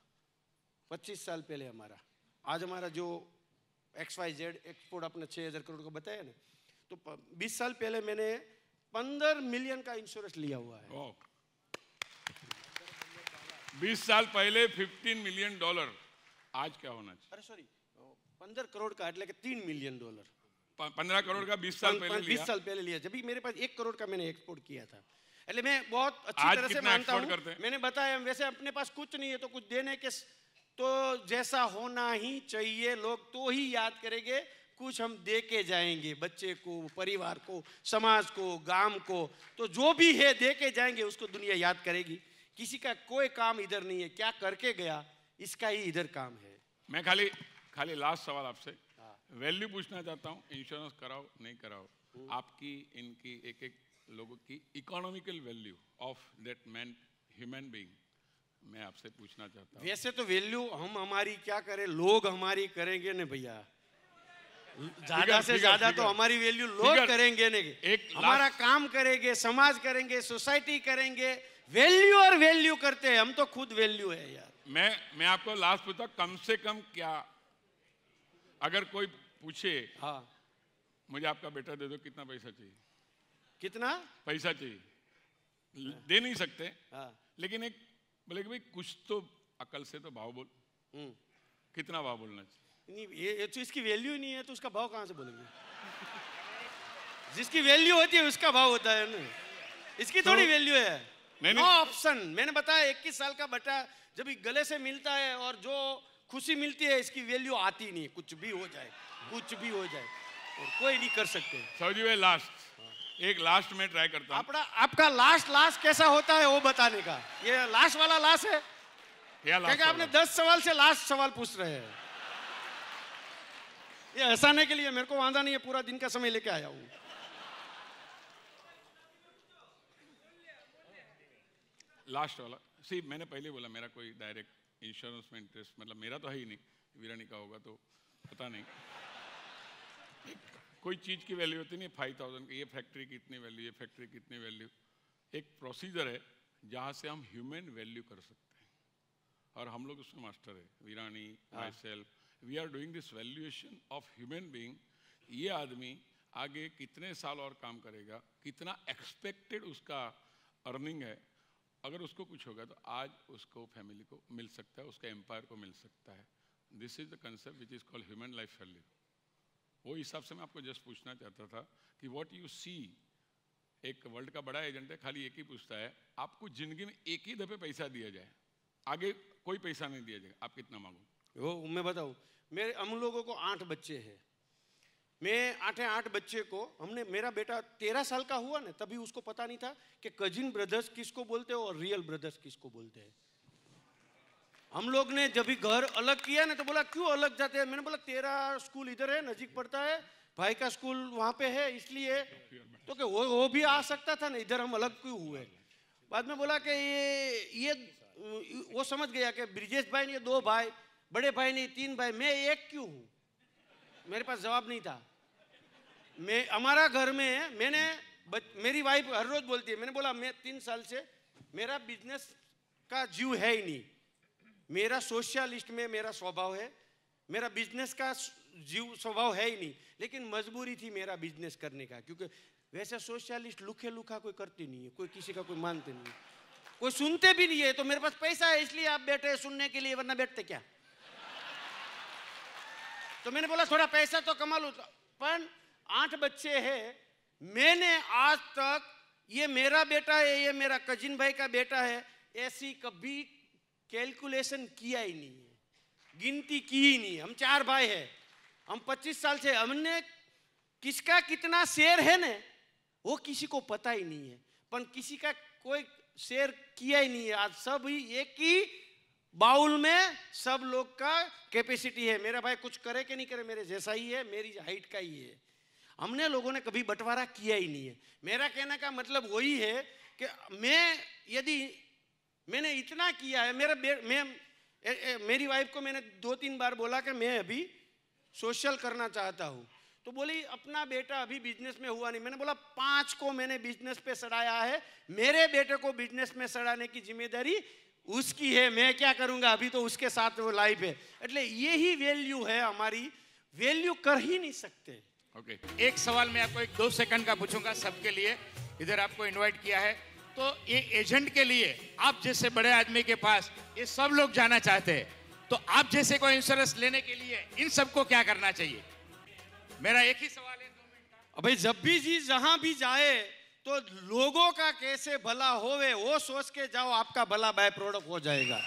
25 साल पहले हमारा। आज हमारा जो XYZ एक्सपोर्ट आपने 6,000 करोड़ का बताया ना, तो 20 साल पहले मैंने 15 मिलियन का इंश्योरेंस लिया हुआ है। 20 साल पहले $15 मिलियन, आज क्या होना चाहिए? अरे सॉरी, 15 करोड़ का, मतलब $3 मिलियन। 15 करोड़ का 20 साल पहले लिया। 20 साल पहले लिया, जब भी मेरे पास 1 करोड़ का मैंने एक्सपोर्ट किया था। એટલે मैं बहुत अच्छी तरह से मानता हूँ। मैंने बताया वैसे अपने पास कुछ नहीं है तो कुछ देने के, तो जैसा होना ही चाहिए, लोग तो ही याद करेंगे, कुछ हम दे के जाएंगे बच्चे को, परिवार को, समाज को, गांव को, तो जो भी है दे के जाएंगे, उसको दुनिया याद करेगी। किसी का कोई काम इधर नहीं है, क्या करके गया इसका ही इधर काम है। मैं खाली लास्ट सवाल आपसे, वैल्यू पूछना चाहता हूँ, इंश्योरेंस कराओ नहीं कराओ, आपकी इनकी एक एक लोगों की economical value of that man human being मैं आपसे पूछना चाहता हूँ। वैसे तो वैल्यू हम हमारी क्या करें, लोग हमारी करेंगे ना भैया, ज्यादा से ज्यादा तो हमारी वैल्यू लोग करेंगे नहीं, हमारा काम करेंगे, समाज करेंगे, सोसाइटी करेंगे। वैल्यू और वैल्यू करते हैं हम, तो खुद वैल्यू है यार। मैं आपको लास्ट पूछता, कम से कम क्या, अगर कोई पूछे हाँ मुझे आपका बेटा दे दो, कितना पैसा चाहिए? कितना पैसा चाहिए? दे नहीं सकते, हाँ लेकिन एक बोले कि भाई कुछ तो अकल से तो भाव बोल, कितना भाव बोलना चाहिए? नहीं, ये तो इसकी वैल्यू ही नहीं है तो उसका भाव कहाँ से बोलेंगे? जिसकी वैल्यू होती है उसका भाव होता है ना, इसकी थोड़ी वैल्यू है। No option. मैंने बताया 21 साल का बच्चा जब गले से मिलता है और जो खुशी मिलती है, इसकी वैल्यू आती नहीं है। कुछ भी हो जाए, कुछ भी हो जाए, और कोई नहीं कर सकते। सौजी भाई लास्ट, एक लास्ट में ट्राई करता हूं। आपका लास्ट कैसा होता है वो बताने का। ये लास्ट वाला लास्ट है क्या? आपने 10 सवाल से लास्ट सवाल पूछ रहे हैं। ये हंसाने के लिए, मेरे को वांदा नहीं है, पूरा दिन का समय लेके आया हूं। लास्ट वाला सी, मैंने पहले बोला मेरा कोई डायरेक्ट इंश्योरेंस में इंटरेस्ट, मतलब मेरा तो है ही नहीं, वीरानी का होगा तो पता नहीं। कोई चीज़ की वैल्यू होती नहीं 5000 की, ये फैक्ट्री की इतनी वैल्यू, ये फैक्ट्री की इतनी वैल्यू। एक प्रोसीजर है जहाँ से हम ह्यूमन वैल्यू कर सकते हैं, और हम लोग उसमें मास्टर है। वीरानी, myself, we are doing this valuation of human being. ये आदमी आगे कितने साल और काम करेगा, कितना एक्सपेक्टेड उसका अर्निंग है, अगर उसको कुछ होगा तो आज उसको फैमिली को मिल सकता है, उसका एम्पायर को मिल सकता है। This is the concept which is called human life value. वो हिसाब से मैं आपको जस्ट पूछना चाहता था कि व्हाट यू सी। एक वर्ल्ड का बड़ा एजेंट है, खाली एक ही पूछता है, आपको जिंदगी में एक ही दफे पैसा दिया जाए, आगे कोई पैसा नहीं दिया जाए, आप कितना मांगो? वो मैं बताऊं, हम लोगों को 8 बच्चे हैं। मैं 8 बच्चे को, हमने, मेरा बेटा 13 साल का हुआ ना, तभी उसको पता नहीं था कि कजिन ब्रदर्स किसको बोलते हैं और रियल ब्रदर्स किसको बोलते हैं। हम लोग ने जब भी घर अलग किया ना तो बोला क्यों अलग जाते हैं? मैंने बोला तेरा स्कूल इधर है, नजीक पड़ता है, भाई का स्कूल वहाँ पे है, इसलिए तो कि वो भी आ सकता था ना, इधर हम अलग क्यों हुए? बाद में बोला कि ये वो समझ गया कि ब्रिजेश भाई ने 2 भाई, बड़े भाई ने 3 भाई, मैं एक क्यों हूँ? मेरे पास जवाब नहीं था। हमारा घर में मेरी वाइफ हर रोज बोलती है, मैंने बोला मैं 3 साल से मेरा बिजनेस का जीव है ही नहीं, मेरा सोशलिस्ट में मेरा स्वभाव है, मेरा बिजनेस का जीव स्वभाव है ही नहीं, लेकिन मजबूरी थी मेरा बिजनेस करने का, क्योंकि वैसे सोशलिस्ट लुखे लुखा कोई करती नहीं है, कोई किसी का कोई मानते नहीं है, कोई सुनते भी नहीं है। तो मेरे पास पैसा है इसलिए आप बैठे सुनने के लिए, वरना बैठते क्या? तो मैंने बोला थोड़ा पैसा तो कमा लो। पर 8 बच्चे हैं, मैंने आज तक ये मेरा बेटा है, ये मेरा कजिन भाई का बेटा है, ऐसी कभी कैलकुलेशन किया ही नहीं है, गिनती की ही नहीं। हम 4 भाई हैं, हम 25 साल से, हमने किसका कितना शेयर है ना वो किसी को पता ही नहीं है, पर किसी का कोई शेयर किया ही नहीं है। आज सब ही एक ही बाउल में सब लोग का कैपेसिटी है। मेरा भाई कुछ करे कि नहीं करे, मेरे जैसा ही है, मेरी हाइट का ही है। हमने लोगों ने कभी बंटवारा किया ही नहीं है। मेरा कहने का मतलब वही है कि मैंने इतना किया है, मेरी वाइफ को मैंने 2-3 बार बोला कि मैं अभी सोशल करना चाहता हूँ, तो बोली अपना बेटा अभी बिजनेस में हुआ नहीं। मैंने बोला 5 को मैंने बिजनेस पे सड़ाया है, मेरे बेटे को बिजनेस में सड़ाने की जिम्मेदारी उसकी है, मैं क्या करूंगा, अभी तो उसके साथ वो लाइफ है। એટલે यही वैल्यू है हमारी, वैल्यू कर ही नहीं सकते। ओके, एक सवाल मैं आपको 2 सेकंड का पूछूंगा सबके लिए, इधर आपको इनवाइट किया है, तो ये एजेंट के लिए आप जैसे बड़े आदमी के पास ये सब लोग जाना चाहते हैं, तो आप जैसे कोई इंश्योरेंस लेने के लिए इन सबको क्या करना चाहिए? मेरा एक ही सवाल है 2 मिनट का। भाई जब भी जी जहां भी जाए तो लोगों का कैसे भला होवे वो सोच के जाओ, आपका भला बाय प्रोडक्ट हो जाएगा।